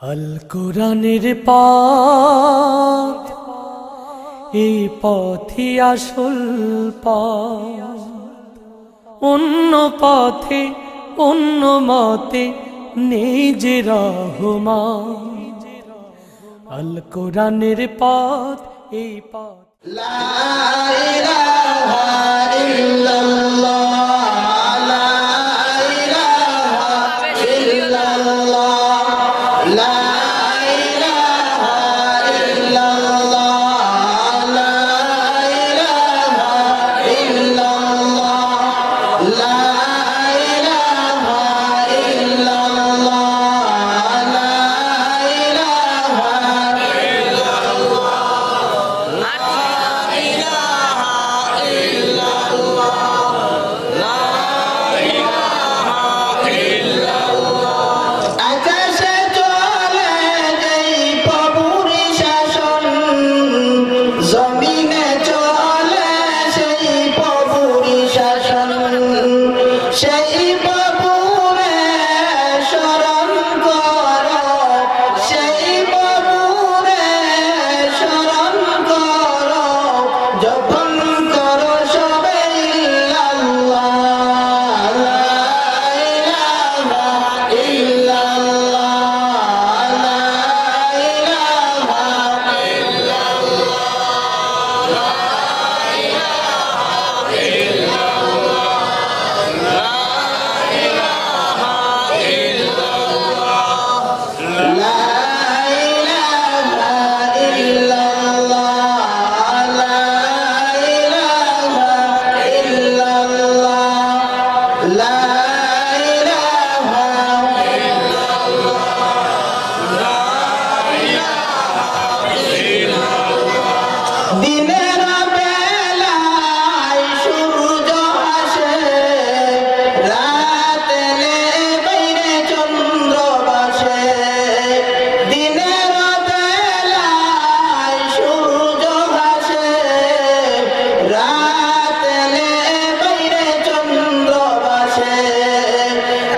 আল কোরআনের পথ, এই পথই আসল পথ। অন্য পথে অন্য মতে নেই যে রহমান। আল কোরআনের পথ, এই পথ। লা ইলাহা ইল্লাল্লাহ, লা ইলাহা ইল্লাল্লাহ, লা ইলাহা ইল্লাল্লাহ, লা ইলাহা ইল্লাল্লাহ, লা ইলাহা ইল্লাল্লাহ, লা আকাশে চলে যেই প্রভুর শাসন, জমিনে চলে সেই প্রভুর শাসন। সেই প্রভুরে শরণ করো, সেই প্রভুরে শরণ করো, যখন করো সবে ইল্লাল্লাহ, লা ইলাহা ইল্লাল্লাহ, লা ইলাহা লা ইলাহা ইল্লাল্লাহ, লা ইলাহা ইল্লাল্লাহ, লা ইলাহা দিনের বেলায় সূর্য হাসে, রাতে বাইরে চন্দ্র বাসে। দিনের বেলায় সূর্য হাসে, রাতে বাইরে চন্দ্র বাসে।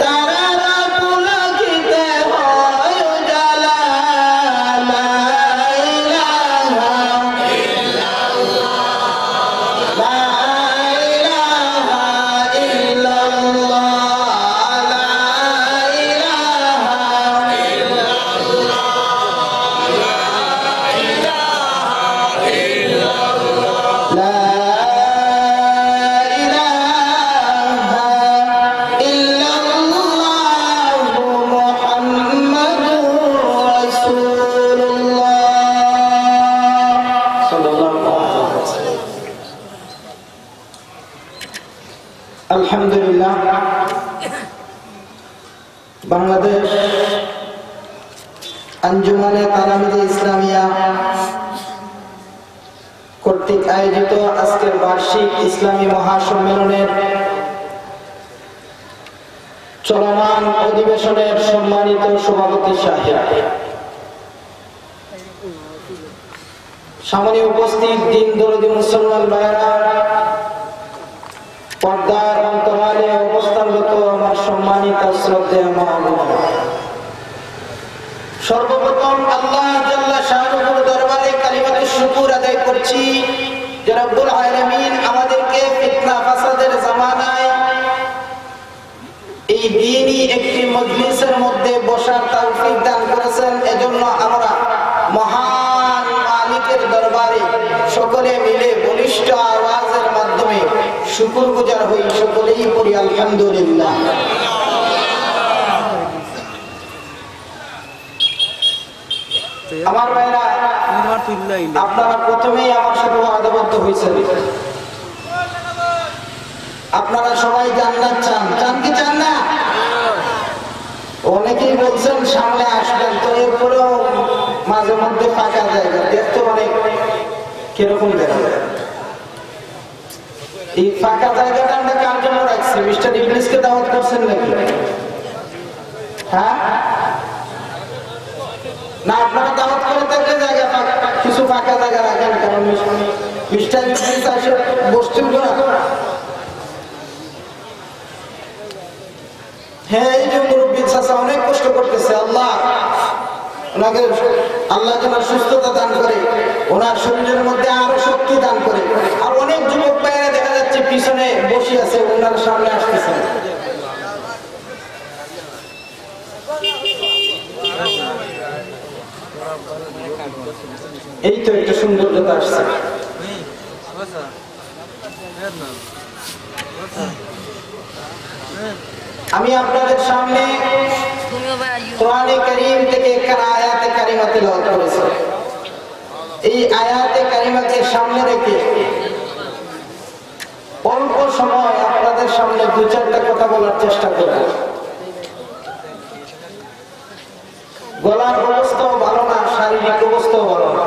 তারারা পুলকিতে হয় উজালা, লা ইলাহা লা ইলাহা ইল্লাল্লাহ, লা ইলাহা লা ইলাহা ইল্লাল্লাহু মুহাম্মাদুর রাসূলুল্লাহ সাল্লাল্লাহু আলাইহি ওয়াসাল্লাম। আলহামদুলিল্লাহ, বাংলাদেশ আঞ্জুমানে তালামিদে ইসলামিয়া কর্তৃক আয়োজিত আজকের বার্ষিক ইসলামী মহাসম্মেলনের চলমান অধিবেশনের সম্মানিত সভাপতি সাহেব, সামনে উপস্থিত দিন দরদি মুসলমান ভাইয়েরা, পর্দার অন্তরালে অবস্থানরত আমার সম্মানিত শ্রদ্ধেয় মা বোনেরা, সর্বপ্রথম আল্লাহ জাল্লা শাআনুহুর দরবারে কালিমাতুশ শুকর আদায় করছি যে রব্বুল আলামিন আমাদেরকে ফিতনা ফাসাদের জামানায় এই দ্বীনি একটি মজলিসের মধ্যে বসার তৌফিক দান করেছেন। এজন্য আমরা মহান মালিকের দরবারে সকলে মিলে বলিষ্ঠ আওয়াজের মাধ্যমে শুকরগুজার হই, সকলেই পড়ি আলহামদুলিল্লাহ। আমার ভাইরা, আপনারা প্রথমেই আমার সাথে ওয়াদাবদ্ধ হয়েছেন, আপনারা সবাই জান্নাত চান। চান কি চান না? অনেকেই বলছেন সামনে আসবেন, তো এরপরেও মাঝে মধ্যে ফাঁকা জায়গা দেখতে অনেক কিরকম দেখা যায়। এই ফাঁকা জায়গাটা আমরা কার জন্য রাখছি? মিস্টার ইবলিসকে দাওয়াত করছেন নাকি? হ্যাঁ না, আপনারা দাওয়াত করে থাকলে জায়গা কিছু ফাঁকা জায়গা রাখেন, কারণ মিস্টার ইবলিস আসে বসতে উঠো না। হ্যাঁ, এই যে মুরব্বী চাচা অনেক কষ্ট করতেছে, আল্লাহ ওনাকে আল্লাহ যেন সুস্থতা দান করে, ওনার শরীরের মধ্যে আরো শক্তি দান করে। আর অনেক যুবক ভাইয়েরা দেখা যাচ্ছে পিছনে বসে আছে, ওনার সামনে আসতেছে। এই তো একটা সৌন্দর্যতা আসছে। আমি আপনাদের সামনে কোরআনে কারীম থেকে একটা আয়াতে কারিমা তেলাওয়াত করেছি। এই আয়াতে কারিমাকে সামনে রেখে অল্প সময় আপনাদের সামনে দু চারটা কথা বলার চেষ্টা করব। গলার অবস্থাও ভালো না, শারীরিক অবস্থাও ভালো না,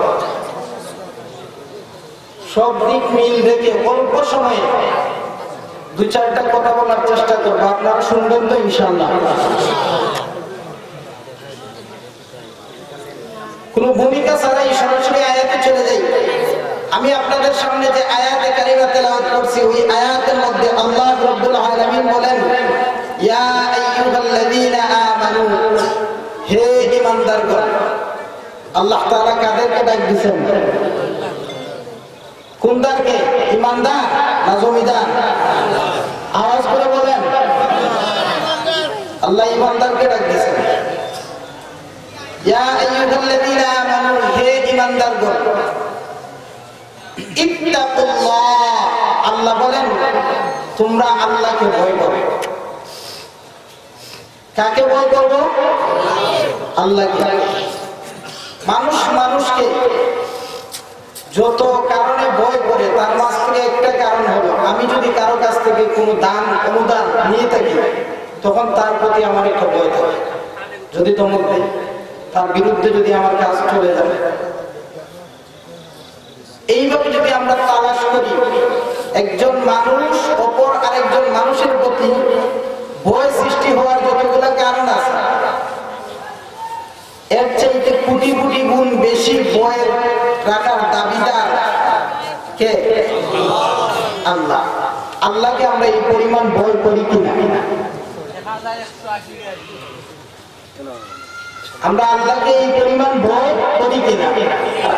সব দিক মিল রেখে অল্প সময়ে দু চারটা কথা বলার চেষ্টা করবো। আপনারা শুনবেন তো ইনশাআল্লাহ? কোন ভূমিকা ছাড়াই সরাসরি আয়াতে চলে যাই। আমি আপনাদের সামনে যে আয়াতে কারিমা তেলাওয়াত করছি, ওই আয়াতের মধ্যে আল্লাহ রাব্বুল আলামিন বলেন, ইয়া আইয়ুহাল্লাযীনা আমানু, হে ঈমানদারগণ। আল্লাহ তাআলা কাদেরকে ডাক দিবেন? কোনদারকে? ঈমানদার না জমিদার? আওয়াজ করে বলেন। আল্লাহ ঈমানদারকে ডাক দিবেন, ইয়া আইয়ুহাল্লাযীনা আমানু, হে ঈমানদারগণ। ইত্তাকুল্লাহ, আল্লাহ বলেন তোমরা আল্লাহকে ভয় করো। কাকে ভয় করব? আল্লাহকে। মানুষ মানুষকে যত কারণে ভয় করে, তার মাঝখানে একটা কারণ হলো, আমি যদি কারো কাছ থেকে কোনো দান অনুদান নিয়ে থাকি, তখন তার প্রতি আমার একটা ভয় থাকে। যদি ধমক দেয়, তার বিরুদ্ধে যদি আমার কাজ চলে যাবে। এইভাবে যদি আমরা তালাশ করি, একজন মানুষ অপর আরেকজন মানুষের প্রতি ভয় সৃষ্টি হওয়ার যতগুলো কারণ আছে, এর চাইতে কোটি কোটি গুণ বেশি ভয় রাখার দাবিদার কে? আল্লাহ। আল্লাহকে আমরা এই পরিমাণ ভয় করি কিনা? আমরা আল্লাহকে এই পরিমাণ ভয় করি কিনা?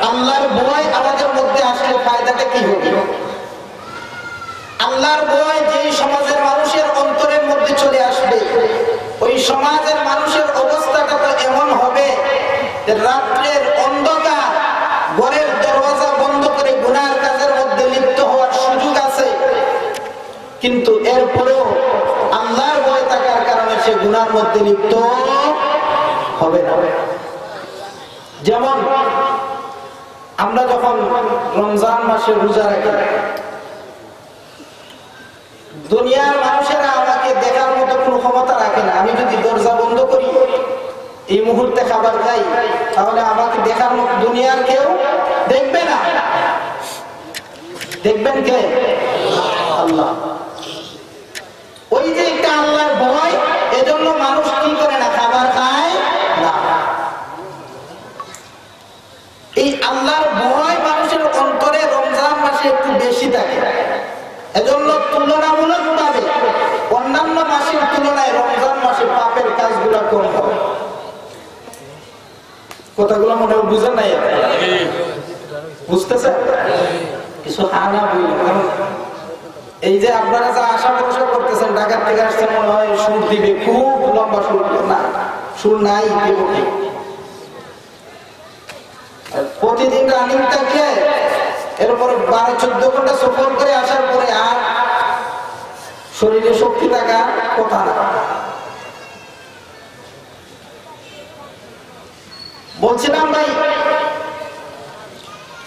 আল্লাহর ভয় আমাদের মধ্যে আসলে ফায়দাটা কি হবে? আল্লাহর ভয় যেই সমাজের মানুষের অন্তরের মধ্যে চলে আসবে, ওই সমাজের মানুষের অবস্থাটা তো এমন হবে, রাত্রের অন্ধকার ঘরের দরওয়াজা বন্ধ করে গুনার কাজের মধ্যে লিপ্ত হওয়ার সুযোগ আছে, কিন্তু এরপরেও আল্লাহর ভয় থাকার কারণে সে গুনার মধ্যে লিপ্ত হবে না। যেমন আমরা যখন রমজান মাসে রোজা রাখি, দুনিয়ার মানুষেরা আমাকে দেখার মতো কোনো ক্ষমতা রাখে না। আমি যদি দরজা বন্ধ করি, এই মুহূর্তে খাবার খাই, তাহলে আমাকে দেখার মতো দুনিয়ার কেউ দেখবে না। দেখবেন কে? আল্লাহ। ওই যে একটা আল্লাহর ভয়, এজন্য মানুষ কি করে না? খাবার খায় না। এই আল্লাহর ভয় মানুষের অন্তরে রমজান মাসে একটু বেশি থাকে, এজন্য তুলনামূলক ভাবে অন্যান্য মাসের তুলনায় রমজান মাসে পাপের কাজগুলো কম হয়। কথাগুলো মনে হয় বুঝেন নাই? বুঝতেছে কিছু? হানা বইল। এই যে আপনারা যা আশা ভরসা করতেছেন, ঢাকার থেকে আসছেন, মনে হয় সুর দিবে, খুব লম্বা সুর। না, সুর নাই। প্রতিদিন রানিং থাকে, এরপর 12-14 ঘন্টা সফর করে আসার পরে আর শরীরে শক্তি থাকা কথা না। বলছিলাম ভাই,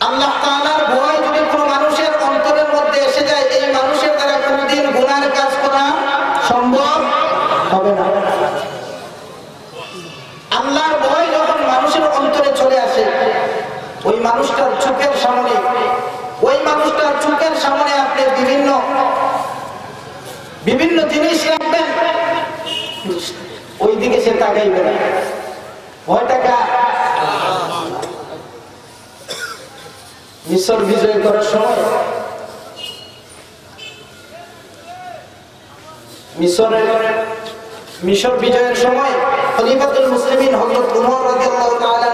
আল্লাহ তাআলার ভয় যদি কোনো মানুষের অন্তরের মধ্যে এসে যায়, এই মানুষের দ্বারা কোনদিন গুনার কাজ করা সম্ভব হবে না। আল্লাহর ভয় যখন মানুষের অন্তরে চলে আসে, ওই মানুষটার চোখের সামনে, আপনি বিভিন্ন জিনিস রাখবেন, ওই দিকে সে তাকাইবে না। ভয় টাকা মিশর বিজয় করার সময়, মিশর বিজয়ের সময় খলিফাতুল মুসলিমিন হযরত উমর রাদিয়াল্লাহু তাআলা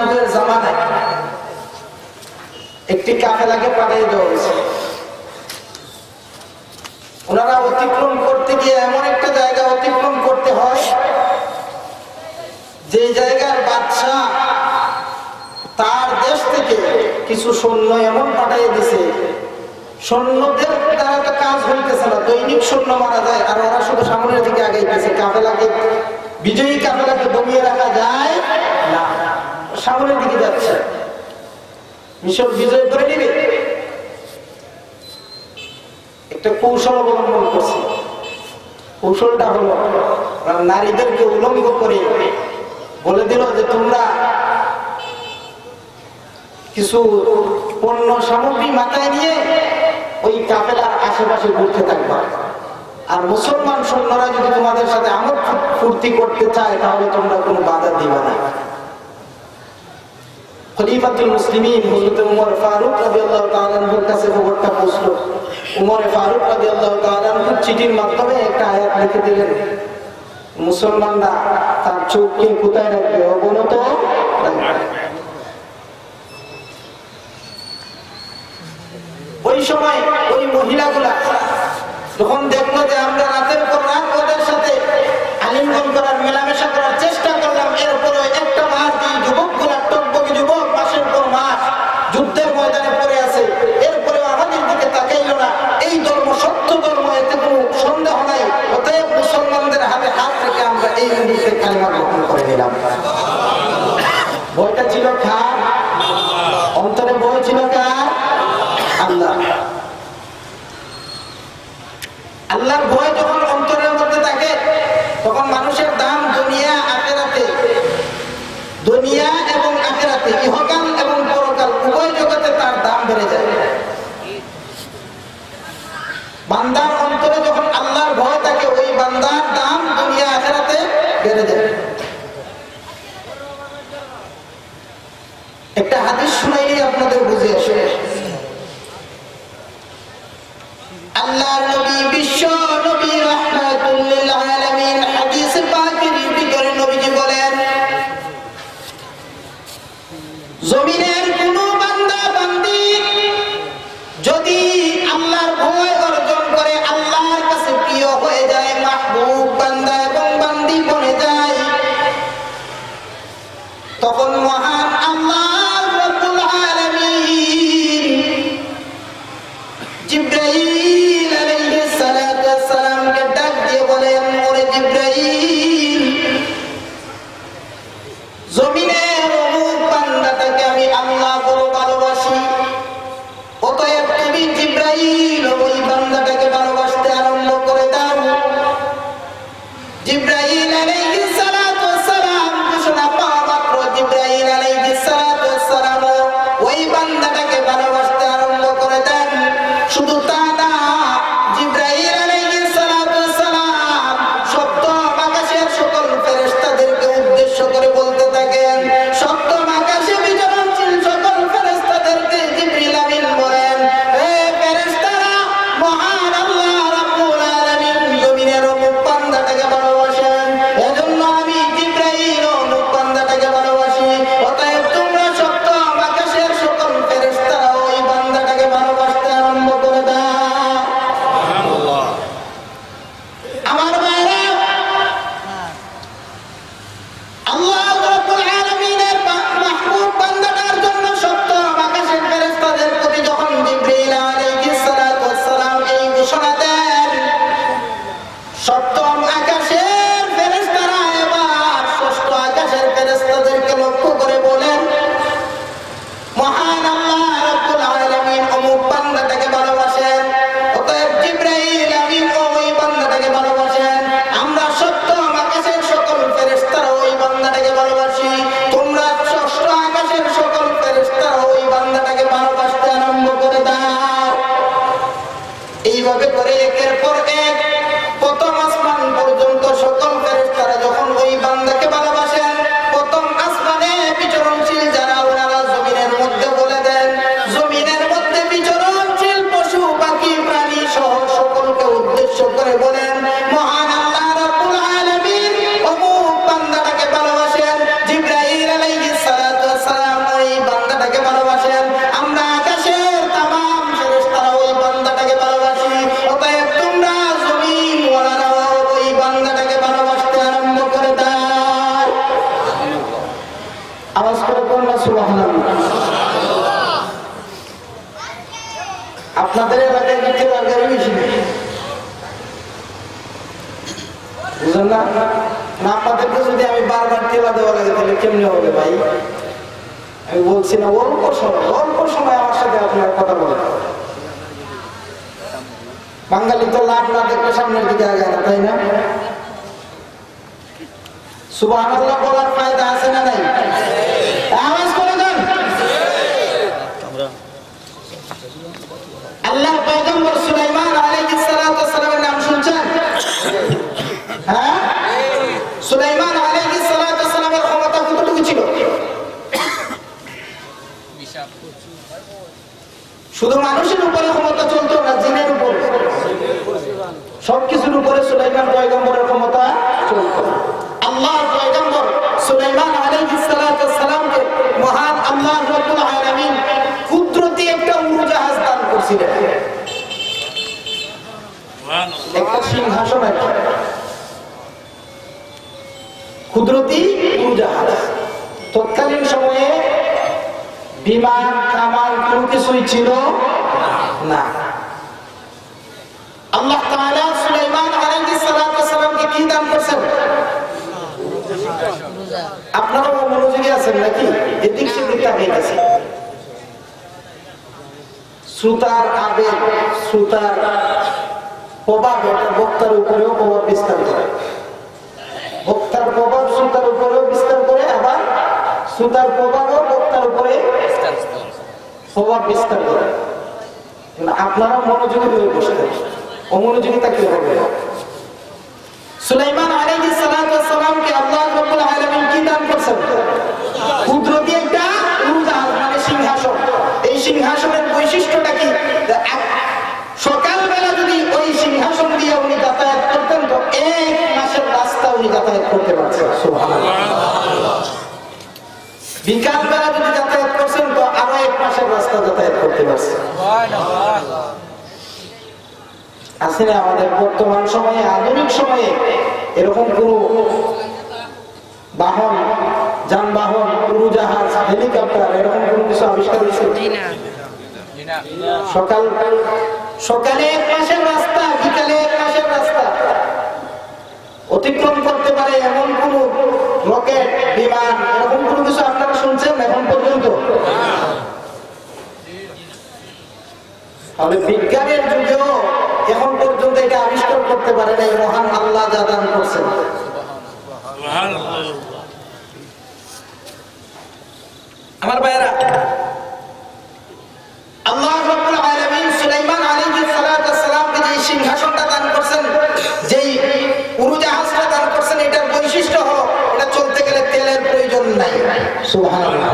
একটি কাফেলাকে পাঠিয়ে দেওয়া হয়েছে। ওনারা অতিক্রম করতে গিয়ে এমন একটা জায়গা অতিক্রম করতে হয় যে জায়গার বাদশাহ তার দেশ থেকে কিছু সৈন্য এমন পাঠিয়ে দিছে, সৈন্যদের দ্বারা তো কাজ হইতেছে না, দৈনিক সৈন্য মারা যায় আর ওরা শুধু সামনের দিকে আগাইতেছে। কাফেলাকে, বিজয়ী কাফেলাকে দমিয়ে রাখা যায় না, সামনের দিকে যাচ্ছে। মিশর বিজয় করে নিবে, একটা কৌশল অবলম্বন করছে। কৌশলটা হলো নারীদেরকে উলঙ্গ করে বলে দিল যে তোমরা কিছু পণ্য সামগ্রী মাথায় নিয়ে ওই কাফেলার আশেপাশে ঘুরতে থাকবা, আর মুসলমান সৈন্যরা যদি তোমাদের সাথে আমোদ ফুর্তি করতে চায় তাহলে তোমরা কোনো বাধা দিবে না। খলিফাতুল মুসলিমিন হযরত উমর ফারুক রাদিয়াল্লাহু তাআলা আনহুর কাছে খবরটা পৌঁছলো। উমর ফারুক রাদিয়াল্লাহু তাআলা আনহু চিঠির মাধ্যমে একটা আয়াত লিখে দিলেন, মুসলমানরা তার চোখকে কোথায় রাখবে? অবনত রাখবে। ওই সময় ওই মহিলাগুলা যখন দেখলো যে আমরা রাতের পর রাত ওদের সাথে আলিঙ্গন করার, মেলামেশা করার চেষ্টা করলাম, এরপরে একটা মাস দিয়ে যুবকগুলা টকবকে যুবক মাসের পর মাস যুদ্ধের ময়দানে পড়ে আছে, এরপরে আমাদের দিকে তাকাইল না। এই ধর্ম সত্য ধর্ম, এতে কোনো সন্দেহ নাই। অতএব মুসলমানদের হাতে হাত রেখে আমরা এই মুহূর্তে কালিমা গ্রহণ করে নিলাম। ভয়টা ছিল কার? অন্তরে ভয় ছিল কার? আল্লাহ। আল্লাহর ভয় যখন অন্তরের মধ্যে থাকে তখন মানুষের দাম দুনিয়া আখিরাতে, দুনিয়া এবং আখিরাতে, ইহকাল এবং পরকাল উভয় জগতে তার দাম বেড়ে যায়। বান্দার অন্তরে যখন আল্লাহর ভয় থাকে ওই বান্দার দাম দুনিয়া আখিরাতে বেড়ে যায়। একটা হাদিস শুনাইলে আপনাদের বুঝে আসে। আল্লাহর নবী, বিশ্ব নবী রাহমাতুল লিল আলামিন, হাদিস পাকের ভিতরে নবীজি বলেন, জমিনের কোন বান্দা বান্দি যদি আল্লাহর ভয় অর্জন করে, আল্লাহর কাছে প্রিয় হয়ে যায়, মাহবুব বান্দা এবং বান্দি বনে যায়, তখন মহান আল্লাহ রাব্বুল আলামিন জিবরাইল আলাইহিস সালাতু ওয়াস সালামকে ডাক দিয়ে বলেন, ওরে জিবরাইল, জমিনের অমুক বান্দাটাকে আমি আল্লাহ বড় আওয়াজ করে বলুন সুবহানাল্লাহ। আপনাদের এলাকায় কি দরকার বেশি বুঝলেন না? না আপনাদেরকে যদি আমি বারবার তেলা দেওয়া লাগে তাহলে কেমনি হবে ভাই? আমি বলছি না অল্প সময় আমার সাথে আপনার কথা বলেন। বাঙালি তো লাভ না দেখলে সামনের দিকে আগে না, তাই না? সুবহানাল্লাহ বলার ফায়দা আছে না নাই? আওয়াজ করে দেন। আল্লাহর পয়গম্বর সুলাইমান আলাইহিস সালাতু ওয়াস সালামের নাম শুনছেন? হ্যাঁ, সুলাইমান আলাইহিস সালাতু ওয়াস সালামের ক্ষমতা কতটুকু ছিল? শুধু মানুষের উপরে ক্ষমতা চলতো না, জিনের উপর, সবকিছুর উপরে সুলাইমান পয়গম্বরের ক্ষমতা চলতো। আল্লাহর পয়গম্বর সুলাইমান আলাইহিস সালাতু ওয়াস সালামকে মহান আল্লাহ রাব্বুল আলামিন কুদরতি একটা উড়োজাহাজ দান করেছিলেন, একটা সিংহাসন, একটা কুদরতি উড়োজাহাজ। তৎকালীন সময়ে বিমান কামান কোনো কিছুই ছিল না। আল্লাহ তাআলা সুলাইমান আলাইহিস সালাতু ওয়াস সালামকে কি দান করেছেন? আপনারা মনোযোগী আছেন নাকি? এদিক সেদিক তাকাইতেছি। শ্রোতার আবেগ, শ্রোতার প্রভাব বক্তার উপরেও প্রভাব বিস্তার করে। বক্তার প্রভাব শ্রোতার উপরেও বিস্তার করে, আবার শ্রোতার প্রভাবও বক্তার উপরে প্রভাব বিস্তার করে। আপনারা মনোযোগী হয়ে বসতে, অমনোযোগী থাকতে হবে। সুলাইমান আলাইহিস সালাতু ওয়াস সালামকে আল্লাহ রাব্বুল আলামিন কি দান করেছেন? কুদরতি একটা উড়োজাহাজ, মানে সিংহাসন। এই সিংহাসনের বৈশিষ্ট্যটা কি? সকালবেলা যদি ওই সিংহাসন দিয়ে উনি যাতায়াত করতেন তো 1 মাসের রাস্তা উনি যাতায়াত করতে পারছেন। সুবহানাল্লাহ। বিকাল বেলা যদি যাতায়াত করছেন তো আরো 1 মাসের রাস্তা যাতায়াত করতে পারছেন। আসলে আমাদের বর্তমান সময়ে, আধুনিক সময়ে এরকম কোন বাহন, যানবাহন, উড়োজাহাজ, হেলিকপ্টার এরকম কোন কিছু আবিষ্কার হয়েছে? সকালে 1 মাসের রাস্তা, বিকালে 1 মাসের রাস্তা অতিক্রম করতে পারে এমন কোন রকেট, বিমান এরকম কোন কিছু আপনারা শুনছেন এখন পর্যন্ত? তাহলে বিজ্ঞানের যুগেও এখন পর্যন্ত এটা আবিষ্কার করতে পারে না মহান আল্লাহ যা দান করছেন। আমার ভাইরা, আল্লাহ রাব্বুল আলামিন সুলাইমান আলাইহিস সালাতু ওয়াস সালামকে যে সিংহাসনটা দান করছেন, যেই উড়োজাহাজটা দান করছেন, এটার বৈশিষ্ট্য হলো এটা চলতে গেলে তেলের প্রয়োজন নাই। সুবহানাল্লাহ।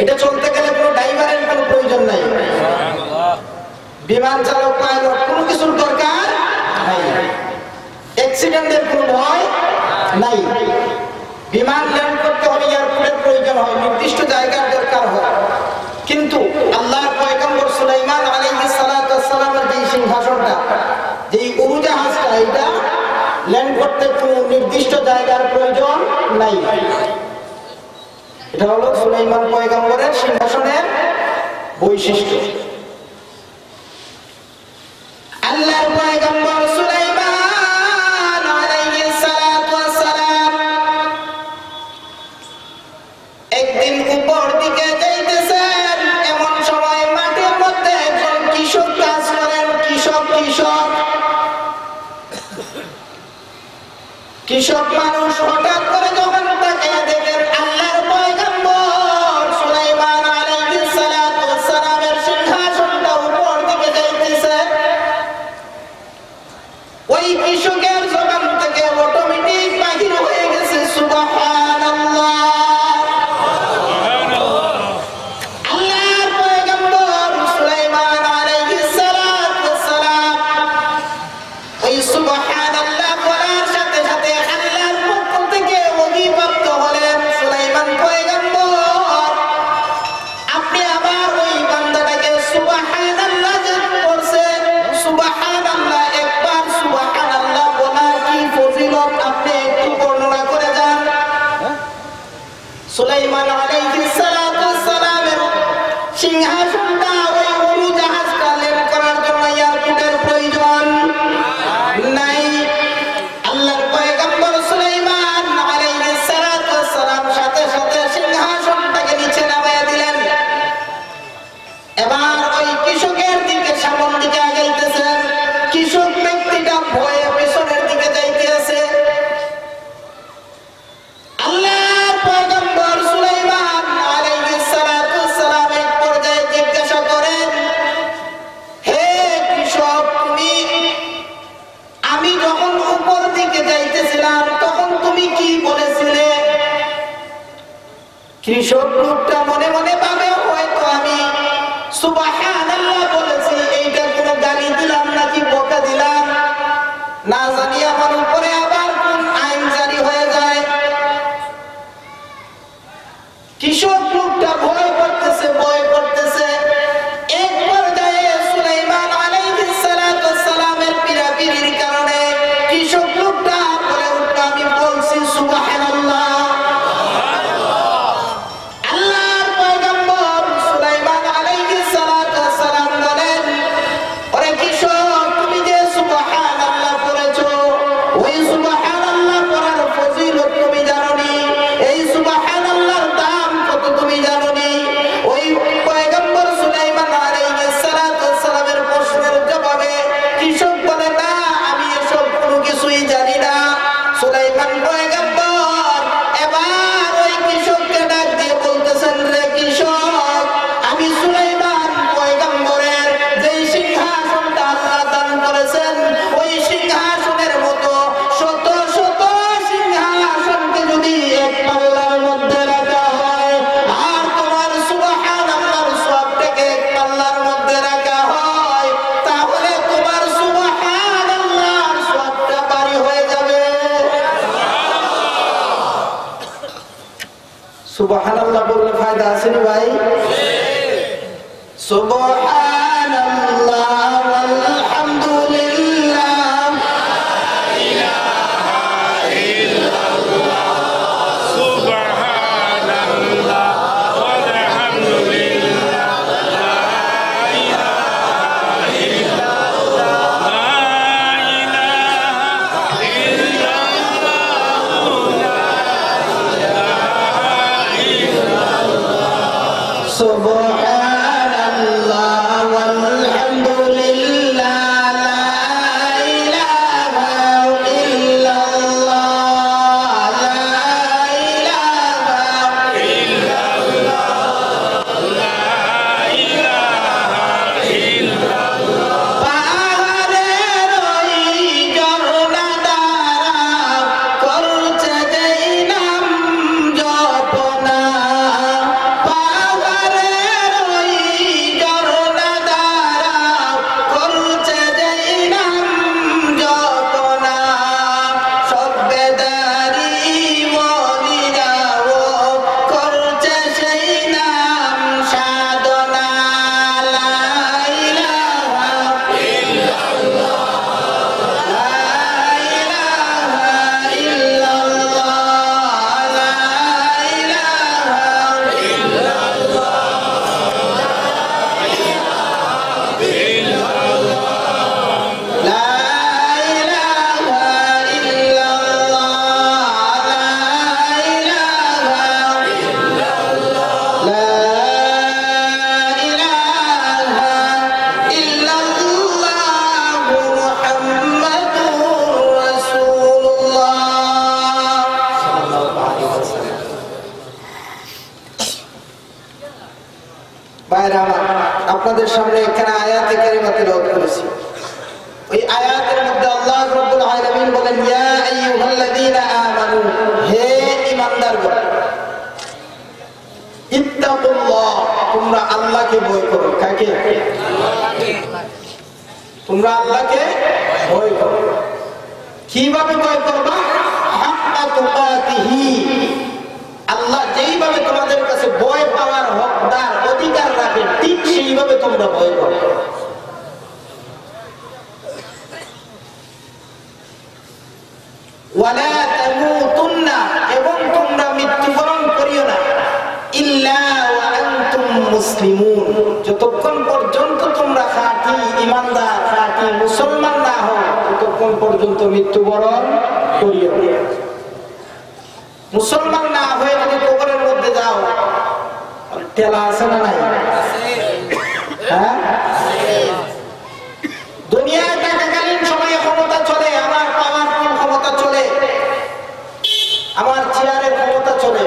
এটা চলতে গেলে কোনো ড্রাইভারের কোনো প্রয়োজন নাই, বিমান চালক, পাইলট কোনো কিছুর দরকার নাই, অ্যাক্সিডেন্টের কোনো ভয় নাই। বিমান ল্যান্ড করতে হলে এয়ারপোর্টের প্রয়োজন হয়, নির্দিষ্ট জায়গার দরকার হয়। কিন্তু আল্লাহর পয়গম্বর সুলাইমান আলাইহিস সালাতু ওয়াস সালামের যে সিংহাসনটা, যে উড়োজাহাজটা, এটা ল্যান্ড করতে কোনো নির্দিষ্ট জায়গার প্রয়োজন নাই। এটা হলো সুলাইমান পয়গম্বরের সিংহাসনের বৈশিষ্ট্য। আল্লাহর পয়গম্বর সুলাইমান আলাইহিস সালাতু ওয়াস সালাম একদিন উপর দিকে যাইতেছেন, এমন সময় মাটির মধ্যে একজন কৃষক কাজ করেন। কৃষক মানুষ হঠাৎ করে যখন তাকে দেখেন আল্লাহর পয়গম্বর সুলাইমান আলাইহিস সালাতু ওয়াস সালামের সিংহাসনটা উপর দিকে যাইতেছে, ওই কৃষকের জবান থেকে অটোমেটিক বাহির হয়ে গেছে সুবহানাল্লাহ। আল্লাহর পয়গম্বর সুলাইমান আলাইহিস সালাতু ওয়াস সালাম ওই সুবহানাল্লাহ বলার সাথে সাথে আল্লাহর পক্ষ থেকে সুলাইমান আলাইহিস সালাতু ওয়াস সালামের সিংহাসনটা ওই উড়োজাহাজটা ল্যান্ড করার জন্য এয়ারপোর্টের প্রয়োজন নাই। আল্লাহর পয়গম্বর সুলাইমান আলাইহিস সালাতু ওয়াস সালাম সাথে সাথে সিংহাসনটাকে নিচে নামায়া দিলেন। এবার ওই কৃষকের দিকে সামনের দিকে আগাইতেছেন। কৃষক ব্যক্তিটা ভয়ে পেছনের দিকে যাইতেছে। আল্লাহর পয়গম্বর সুলাইমান আলাইহিস সালাতু ওয়াস সালাম এক পর্যায়ে জিজ্ঞাসা করেন, হে কৃষক, তুমি আমি যখন উপর দিকে যাইতেছিলাম তখন তুমি কি বলেছিলে? কৃষক লোকটা মনে মনে ভাবে হয়তো আমি সুবহানাল্লাহ বলেছি, এইটা কোনো গালি দিলাম নাকি বকা দিলাম, না জানি আমার উপরে আবার কোন আইন জারি হয়ে যায়। কৃষক লোকটা ভয় করতেছে এক পর্যায়ে সুলাইমান আলাইহিস সালাতু ওয়াস সালামের পীড়াপিড়ির কারণে কৃষক লোকটা বলে উঠল, আমি বলছি সুবহানাল্লাহ। আল্লাহর পয়গম্বর সুলাইমান আলাইহিস সালাতু ওয়াস সালাম বলেন, ওরে কৃষক, তুমি যে সুবহানাল্লাহ পড়েছো, ওই সুবহানাল্লাহ পড়ার ফজিলত তুমি জানোনি? এই সুবহানাল্লাহর দাম কত তুমি জানোনি? ওই পয়গম্বর সুলাইমান আলাইহিস সালাতু ওয়াস সালামের প্রশ্নের জবাবে কৃষক বলে, না, আমি এসব কোনো কিছুই জানি না। সুলাইমান পয়গম্বর এবার ওই কৃষককে ডাক দিয়ে বলতেছেন, রে কৃষক, আমি সুলাইমান পয়গম্বরের যেই সিংহাসনটা আল্লাহ দান করেছেন, ওই সিংহাসনের মতো শত শত সিংহাসনকে যদি এক পাল্লার মধ্যে রাখা হয়, আর তোমার সুবহানাল্লাহর সওয়াবটাকে এক পাল্লার মধ্যে রাখা হয়, তাহলে তোমার সুবহানাল্লাহর সওয়াবটা ভারী হয়ে যাবে। সুবহানাল্লাহ বললে ফায়দা আছে না ভাই? সুবহানাল্লাহ আলহামদুলিল্লাহ সুবহানাল্লাহ আলহামদুলিল্লাহ লা ইলাহা ইল্লাল্লাহ লা ইলাহা পাহাড়ের ওই ঝর্ণা দ্বারা করছে যেই নাম জপনা, পাহাড়ের ওই ঝর্ণা দ্বারা করছে যেই নাম জপনা, সভ্যদারি ওলিরাও করছে সেই নাম সাধনা, লা ইলাহা ভাইরা আমার, আপনাদের সামনে এখানে আয়াতে কারিমা তেলাওয়াত করেছি। ওই আয়াতের মধ্যে আল্লাহ রাব্বুল আলামিন বলেন, ইয়া আইয়ুহাল্লাযীনা আমানু, হে ঈমানদারগণ, ইত্তাকুল্লাহ, তোমরা আল্লাহকে ভয় করো। কাকে? তোমরা আল্লাহকে ভয় করো। কিভাবে ভয় করবা? হাক্কা তুকাতিহি, আল্লাহ যেইভাবে তোমাদের কাছে ভয় পাওয়ার হকদার অধিকার রাখে, ঠিক সেইভাবে তোমরা ভয় করো। ওয়ালা তামুতুন্না, এবং তোমরা মৃত্যুবরণ করিও না মুসলিমুন, যতক্ষণ পর্যন্ত তোমরা খাঁটি ঈমানদার খাঁটি মুসলমান না হও ততক্ষণ পর্যন্ত মৃত্যুবরণ করিও। মুসলমান না হয়ে যদি কবরের মধ্যে যাও, টেলা আছে না নাই? হ্যাঁ, দুনিয়ায় থাকাকালীন সময়ে ক্ষমতা চলে, আমার পাওয়ারফুল ক্ষমতা চলে, আমার চেয়ারের ক্ষমতা চলে।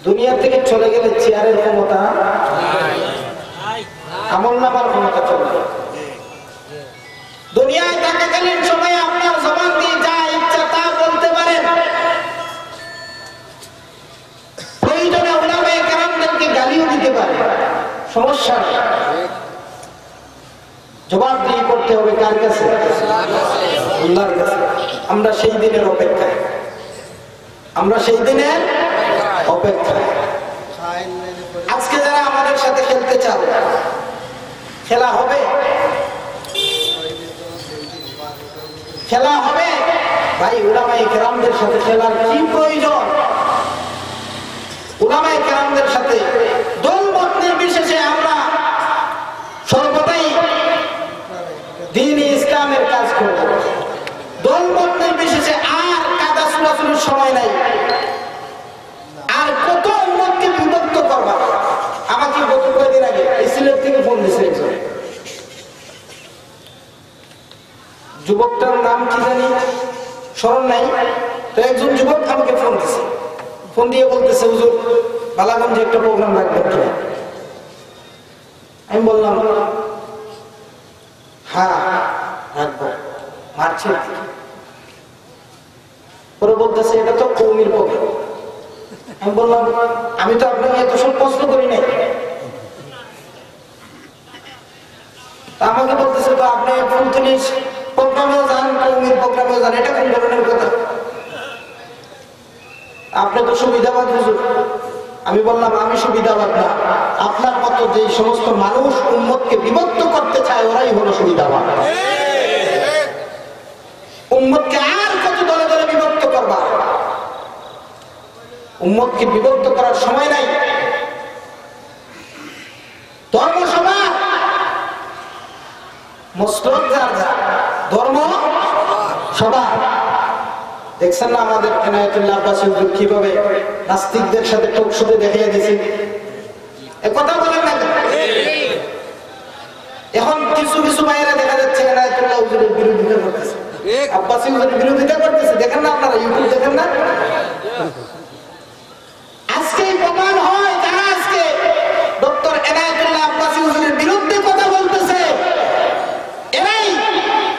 দুনিয়া থেকে চলে গেলে চেয়ারের ক্ষমতা, আমলনামার ক্ষমতা চলে। দুনিয়ায় থাকাকালীন সময়ে আপনার জবান দিয়ে যা ইচ্ছা তা বলতে পারেন, প্রয়োজনে উলামায়ে কেরামদেরকে গালিও দিতে পারেন, সমস্যা নেই। জবাবদিহি করতে হবে কার কাছে? আল্লাহর কাছে। আমরা সেই দিনের অপেক্ষায়, আমরা সেই দিনের অপেক্ষায়। আজকে যারা আমাদের সাথে খেলতে চাও, খেলা হবে, খেলা হবে ভাই। উলামায়ে কেরামদের সাথে খেলার কি প্রয়োজন? উলামায়ে কেরামদের সাথে দলমত নির্বিশেষে আমরা সর্বদাই দ্বীন ইসলামের কাজ করব। দলমত নির্বিশেষে আর কাদা ছোড়াছুড়ির সময় নাই। আর কত উম্মতকে বিভক্ত করবা। আমাকে গত কয়েকদিন আগে এই সিলেট থেকে ফোন দিয়েছে একজন, যুবকটার নাম কি জানি স্মরণ নাই, তো একজন যুবক আমাকে ফোন দিয়েছে, ফোন দিয়ে বলতেছে হুজুর বালাগঞ্জে একটা প্রোগ্রাম রাখবেন কিনা। আমি বললাম হ্যাঁ রাখবো, মারছে। পরে বলতেছে এটা তো কৌমির প্রোগ্রাম। আমি বললাম আমি তো আপনাকে এত সব প্রশ্ন করি নাই। আমাকে বলতেছে তো আপনি ফুলতলির প্রোগ্রামেও যান, কৌমির প্রোগ্রামেও যান, এটা কোন ধরনের কথা? আপনি তো সুবিধাবাদ হুজুর। আমি বললাম আমি সুবিধাবাদ না, আপনার মতো যে সমস্ত মানুষ উম্মতকে বিভক্ত করতে চায় ওরাই হলো সুবিধাবাদ। উম্মতকে আর কত দলে দলে বিভক্ত করবা? উম্মতকে বিভক্ত করার সময় নাই। ধর্ম সবার, মসলক যার যার, ধর্ম সবার। দেখছেন না আমাদের এনায়েতুল্লাহ আব্বাসী হুজুর কিভাবে নাস্তিকদের সাথে টক শোতে দেখিয়ে দিয়েছে? কথা বলেন না কেন? এখন কিছু কিছু ভাইয়েরা দেখা যাচ্ছে এনায়েতুল্লাহ হুজুরের বিরোধিতা করতেছে, আব্বাসী হুজুরের বিরোধিতা করতেছে। দেখেন না আপনারা ইউটিউব দেখেন না? আজকে প্রমাণ হয় যারা আজকে ডক্টর এনায়েতুল্লাহ আব্বাসী হুজুরের বিরুদ্ধে কথা বলতেছে, এরাই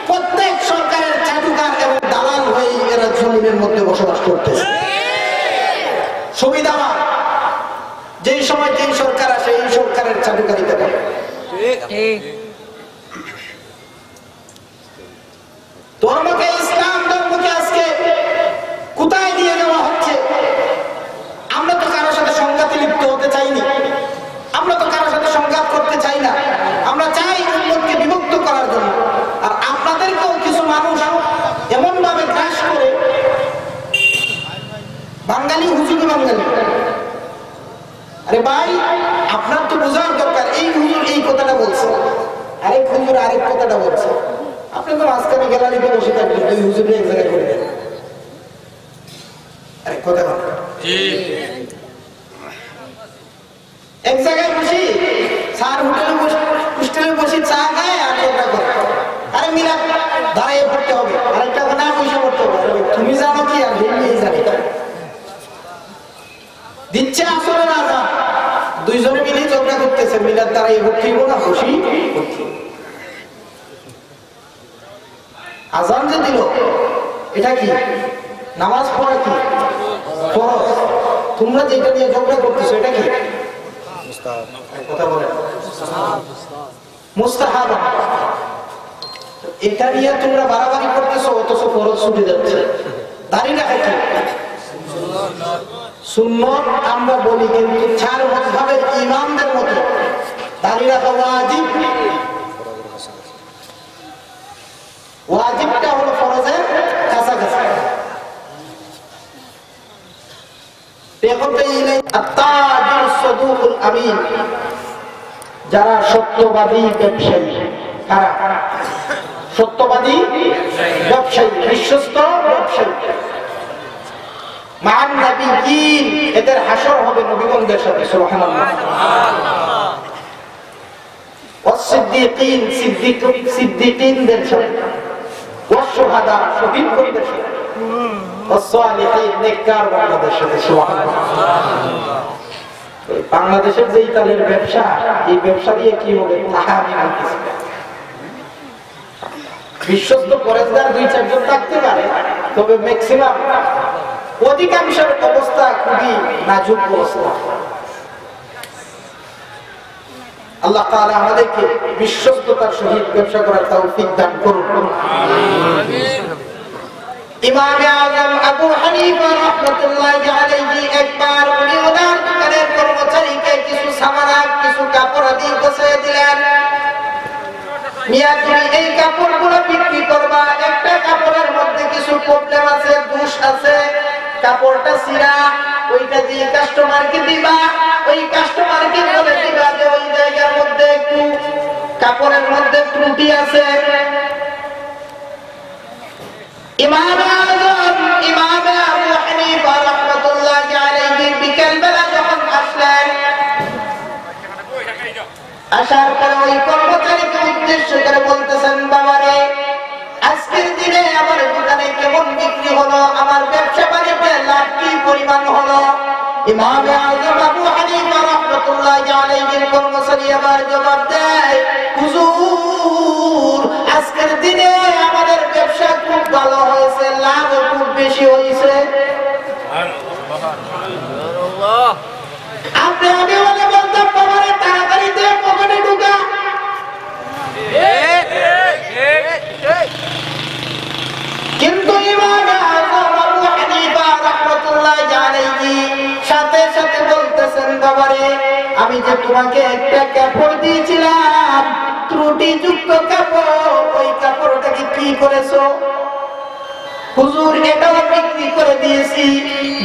প্রত্যেক সরকারের চাটুকার এবং দালাল হয়ে এরা জমিনের মধ্যে বসবাস করতেছে। সুবিধাবান, যেই সময় যেই সরকার আসে এই সরকারের চাটুকারিতা করে। ধর্মকে, ইসলাম ধর্মকে আজকে কোথায় নিয়ে যাওয়া হচ্ছে? আমরা তো কারোর সাথে সংঘাতে লিপ্ত হতে চাইনি, আমরা তো কারোর সাথে সংঘাত করতে চাই না। আমরা চাই উম্মতকে বিভক্ত করার জন্য। আর আপনাদেরকেও কিছু মানুষ এমন ভাবে গ্রাস করে, বাঙালি হুজুর বাঙালি। আরে ভাই আপনার তো বোঝার দরকার, এই হুজুর এই কথাটা বলছে, আরেক হুজুর আরেক কথাটা বলছে। আপনি তো মাঝখানে গ্যালারিতে বসে থাকবেন, দুই হুজুর এক জায়গায় করে দেন। আরেক কথা এক জায়গায় বসি, স্যার হোস্টেলে বসি চা খায় আর একটা করে। আরে মিলা দাঁড়িয়ে পড়তে হবে, আরেকটা না পয়সা পড়তে হবে। তুমি জানো কি আর নিয়ে জানি দিচ্ছে আসলে না যা, দুইজনে মিলে ঝগড়া করতেছে, মিলার দাঁড়িয়ে ভর্তি হবো না বসি। আজান যে দিল এটা কি? নামাজ পড়া কি ফরজ? তোমরা যেটা নিয়ে ঝগড়া করতেছো এটা কি? কথা বলে মুস্তাহাব। এটা নিয়ে তোমরা বাড়াবাড়ি করতেছো, অথচ ফরজ ছুটে যাচ্ছে। দাঁড়িয়ে রাখা কি সুন্নত আমরা বলি, কিন্তু চার মাযহাবের ইমামদের মতো দাঁড়িয়ে রাখা ওয়াজিব। ওয়াজিবটা হলো ফরজের কাছাকাছি। এখন তো এই আত্তাজির আস-সাদুকুল আমিন, যারা সত্যবাদী ব্যবসায়ী। কারা? সত্যবাদী ব্যবসায়ী, বিশ্বস্ত ব্যবসায়ী। মান নবিয়্যিন, এদের হাসর হবে নবীগণদের সাথে। সুবহানাল্লাহ। ওয়াস-সিদ্দীকিন, সিদ্দীকিনদের সাথে। ওয়াস-শুহাদা, শহীদদের সাথে। ওয়াস-সালিহিন, নেককার বান্দাদের সাথে। সুবহানাল্লাহ। বাংলাদেশের যে ইতালির ব্যবসা, এই ব্যবসা দিয়ে কি হবে তাহা আমি বলতেছি। বিশ্বস্ত পরেশগার 2-4 জন থাকতে পারে, তবে ম্যাক্সিমাম অধিকাংশের অবস্থা খুবই নাজুক অবস্থা। আল্লাহ তাআলা আমাদেরকে বিশ্বস্ততার সহিত ব্যবসা করার তৌফিক দান করুন। ইমাম আযম আবু হানিফা রাহমাতুল্লাহি আলাইহি একবার উনি ওনার দোকানের কর্মচারীকে কিছু সামানা, কিছু কাপড় আদি গোছায় দিলেন। মিয়া, তুমি এই কাপড়গুলো বিক্রি করবা, একটা কাপড়ের মধ্যে কিছু প্রবলেম আছে, দোষ আছে, কাপড়টা ছিঁড়া, ওইটা দিয়ে কাস্টমারকে দিবা, ওই কাস্টমারকে বলে দিবা যে ওই জায়গার মধ্যে একটু কাপড়ের মধ্যে ত্রুটি আছে। ইমাম আযম ইমাম আবু হানিফা রাহমাতুল্লাহি আলাইহি বিকেল বেলা যখন আসলেন, আসার পরে ওই কর্মচারীকে উদ্দেশ্য করে বলতেছেন, বাবারে, আজকের দিনে আমার দোকানে কেমন বিক্রি হলো, আমার ব্যবসা বাণিজ্যে লাভ কি পরিমাণ হলো? ইমাম আযম আবু হানিফা রাহমাতুল্লাহি আলাইহির কর্মচারী আবার জবাব দেয়, হুজুর, আজকের দিনে আমাদের ব্যবসা খুব ভালো হয়েছে, লাভ খুব বেশি হয়েছে। আপনি আমি বলে বলতাম, বাবারে, তাড়াতাড়ি দিয়ে পকেটে ঢুকা। কিন্তু ইমাম আযম আবু হানিফা রাহমাতুল্লাহি আলাইহি সাথে সাথে বলতেছেন, বাবারে, আমি যে তোমাকে একটা কাপড় দিয়েছিলাম, ত্রুটিযুক্ত কাপড়, ওই কাপড়টাকে কি করেছো? হুজুর, এটাও বিক্রি করে দিয়েছি।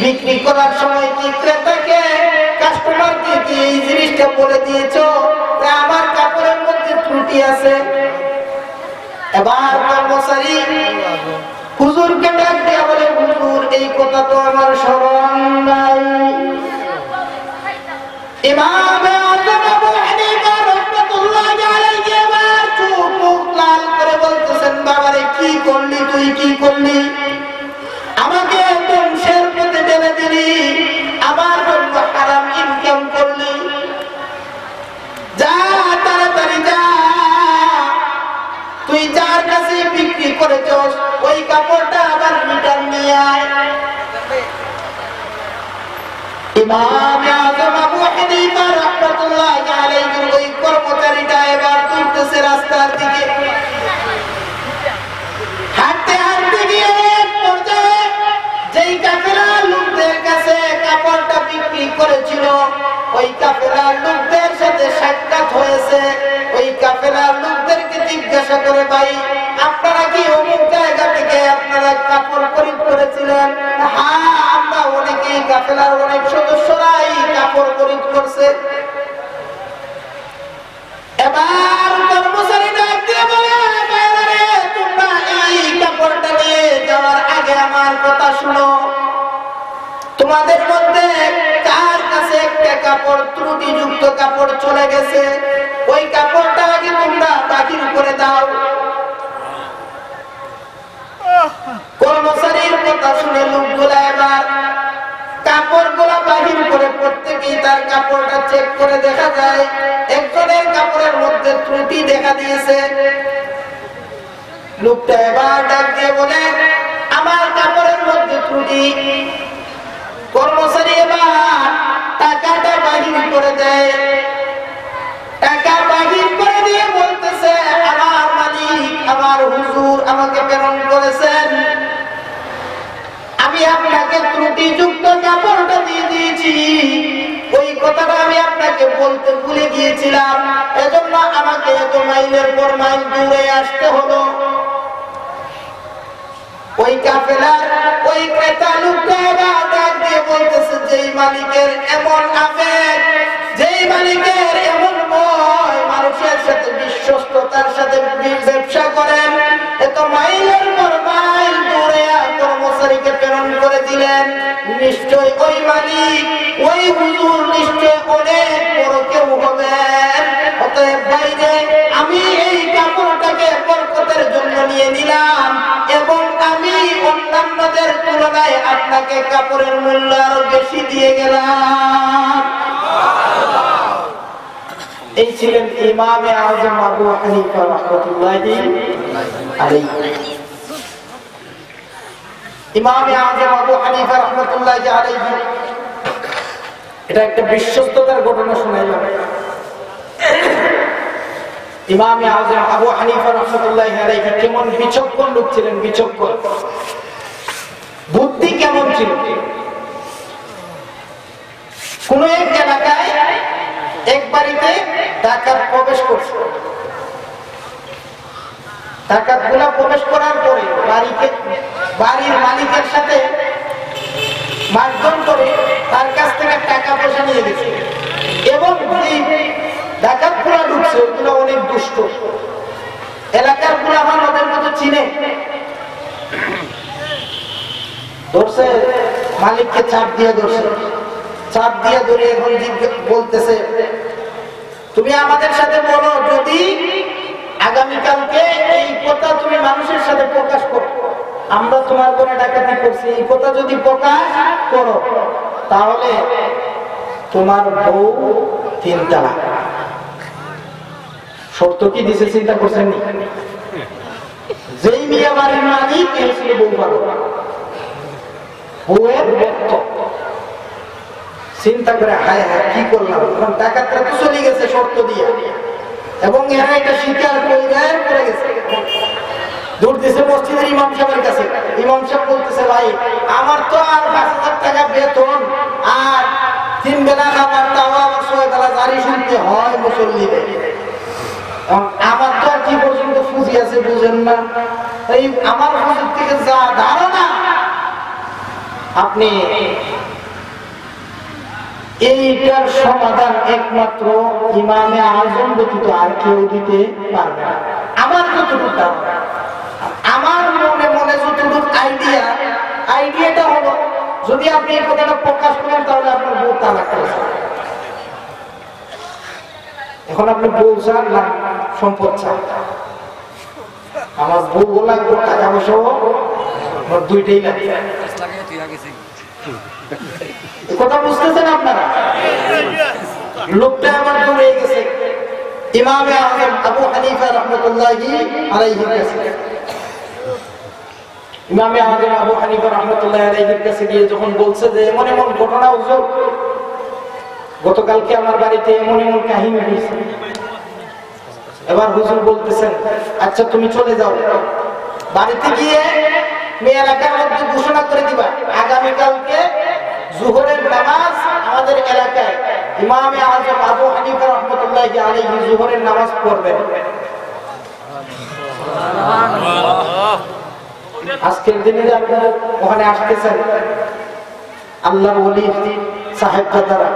বিক্রি করার সময় কি ক্রেতাকে, কাস্টমারকে কি এই জিনিসটা বলে দিয়েছো যে আমার কাপড়ের মধ্যে ত্রুটি আছে? এবার কর্মচারী হুজুরকে ডাক দিয়ে বলে, হুজুর, এই কথা তো আমার স্মরণ নাই। ইমাম আযম আবু হানিফা রাহমাতুল্লাহি আলাইহি এবার চোখ মুখ লাল করে বলতেছেন, বাবারে, কি করলি তুই, কি করলি? আমাকে ধ্বংসের পথে ঠেলে দিলি, আমার জন্য হারাম ইনকাম করলি। যা, তাড়াতাড়ি যা, তুই যার কাছে বিক্রি করেছস ওই কাপড়টা আবার রিটার্ন নিয়ে আয়। ইমাম আযম আবু হানিফা রাহমাতুল্লাহি আলাইহি ওই কর্মচারীটা এবার চলতেছে রাস্তার দিকে। হাঁটতে হাঁটতে গিয়ে পর্যায়ে যেই কাফেলার লোকদের কাছে কাপড়টা বিক্রি করেছিল, ওই কাফেলার লোকদের সাথে সাক্ষাৎ হয়েছে। ওই কাফেলার লোকদেরকে জিজ্ঞাসা করে, ভাই, আপনারা কি অমুক জায়গা থেকে আপনারা কাপড় খরিদ করেছিলেন? হ্যাঁ, আমরা অনেকেই, কাফেলার অনেক সদস্যরাই কাপড় খরিদ করছে। এবার কর্মচারী ডাক দিয়ে বলে, তোমরা এই কাপড়টা নিয়ে যাওয়ার আগে আমার কথা শুনো। তোমাদের মধ্যে কার কাছে একটা কাপড়, ত্রুটিযুক্ত কাপড় চলে গেছে, ওই কাপড়টা আগে তোমরা বাতিল করে দাও। কর্মচারীর কথা শুনে লোকগুলা এবার কাপড়গুলা বাহির করে, প্রত্যেকেই তার কাপড়টা চেক করে দেখা যায় একজনের কাপড়ের মধ্যে ত্রুটি দেখা দিয়েছে। লোকটা এবার ডাক দিয়ে বলে, আমার কাপড়ের মধ্যে ত্রুটি। কর্মচারী এবার টাকাটা বাহির করে দেয়। টাকা বাহির করে দিয়ে বলতেছে, আমার মালিক, আমার হুজুর আমাকে প্রেরণ করেছেন, আমি আপনাকে ত্রুটিযুক্ত কাপড়টা দিয়ে দিয়েছি। ওই কথাটা আমি আপনাকে বলতে ভুলে গিয়েছিলাম, এজন্য আমাকে এত মাইলের পর মাইল দূরে আসতে হলো। ওই কাফেলার ওই ক্রেতা লোকটা ডাক দিয়ে বলতেছে, যে মালিকের এমন আবেগ, মালিকের এমন ভয়, মানুষের সাথে বিশ্বস্ততার সাথে ব্যবসা করেন, এত মাইলের পর মাইল দূরে কর্মচারীকে প্রেরণ করে দিলেন। নিশ্চয় ওই মালিক, ওই হুজুর নিশ্চয় অনেক বড় কেউ হবেন। অতএব বাইরে আমি এই কাপড়টাকে বরকতের জন্য নিয়ে নিলাম এবং আমি অন্যান্যদের তুলনায় আপনাকে কাপড়ের মূল্য আরো বেশি দিয়ে গেলাম। এই ছিলেন ইমামে আযম আবু হানিফা রাহমাতুল্লাহি আলাইহি। ইমামে আযম আবু হানিফা রাহমাতুল্লাহি আলাইহি, এটা একটা বিশ্বস্ততার ঘটনা শোনাইলাম। ইমামে আযম আবু হানিফা রাহমাতুল্লাহি আলাইহি কেমন বিচক্ষণ লোক ছিলেন, বিচক্ষণ, বুদ্ধি কেমন ছিল। কোন এক এলাকায় এক বাড়িতে ডাকাত প্রবেশ করছে। ডাকাতগুলা প্রবেশ করার পরে বাড়ির মালিকের সাথে মারধর করে তার কাছ থেকে টাকা পয়সা নিয়ে গেছে এবং ডাকাতগুলা ঢুকছে, ওগুলো অনেক দুষ্ট। এলাকার গুলা আমার ওদের মতো চিনে, ধরছে, মালিককে চাপ দিয়ে ধরছে, চাপ দিয়ে ধরে এখন বলতেছে, তুমি আমাদের সাথে বলো, যদি আগামীকালকে এই কথা তুমি মানুষের সাথে প্রকাশ করো, আমরা তোমার ঘরে ডাকাতি করছি, এই কথা যদি প্রকাশ করো তাহলে তোমার বউ 3 তালাক। শর্ত কি দিছে চিন্তা করছেন? যেই মিয়া বাড়ির মালিক এই ছিল বউ পালো, বউয়ের বক্ত চিন্তা করে হায় হায় কি করলাম, ডাকাতরা তো চলে গেছে শর্ত দিয়ে এবং এরা এটা স্বীকার করে গেছে। দূর দিছে মসজিদের ইমাম সাহেবের কাছে। ইমাম সাহেব বলতেছে, ভাই আমার তো আর 5,000 টাকা বেতন আর 3 বেলা খাবার, তাও আমার 6 বেলা জারি শুনতে হয় মুসল্লিদের। আমার তো আর কি পর্যন্ত ফুজি আছে বুঝেন না, এই আমার ফুজির থেকে যা ধারণা আপনি, এইটার সমাধান একমাত্র ইমামে আযম ব্যতীত আর কেউ দিতে পারবে না। আমার যতটুকু ধারণা, আমার মনে মনে যতটুকু আইডিয়াটা হলো, যদি আপনি এই কথাটা প্রকাশ করেন তাহলে আপনার বউ তালাক করেছে। এখন আপনি বউ চান না সম্পদ চান? আমার বউ লাগবে, টাকা পয়সা আমার দুইটাই লাগে। কথা বুঝতেছেন আপনারা? লোকটা আমার দূরে গেছে ইমামে আযম আবু হানিফা রাহমাতুল্লাহি আলাইহির কাছে। ইমামে আযম আবু হানিফা রাহমাতুল্লাহি আলাইহির কাছে গিয়ে যখন বলছে যে এমন এমন ঘটনা হুজুর, গতকালকে আমার বাড়িতে এমন এমন কাহিনী হয়েছে। এবার হুজুর বলতেছেন, আচ্ছা তুমি চলে যাও, বাড়িতে গিয়ে মেয়ে এলাকার মধ্যে ঘোষণা করে দিবা আগামীকালকে জোহরের নামাজ আমাদের এলাকায় ইমামে আযম আবু হানিফা রাহমাতুল্লাহি আলাইহি জোহরের নামাজ পড়বেন। আজকের দিনে আপনারা ওখানে আসতেছেন, আল্লাহর ওলি সাহেবজাদারা,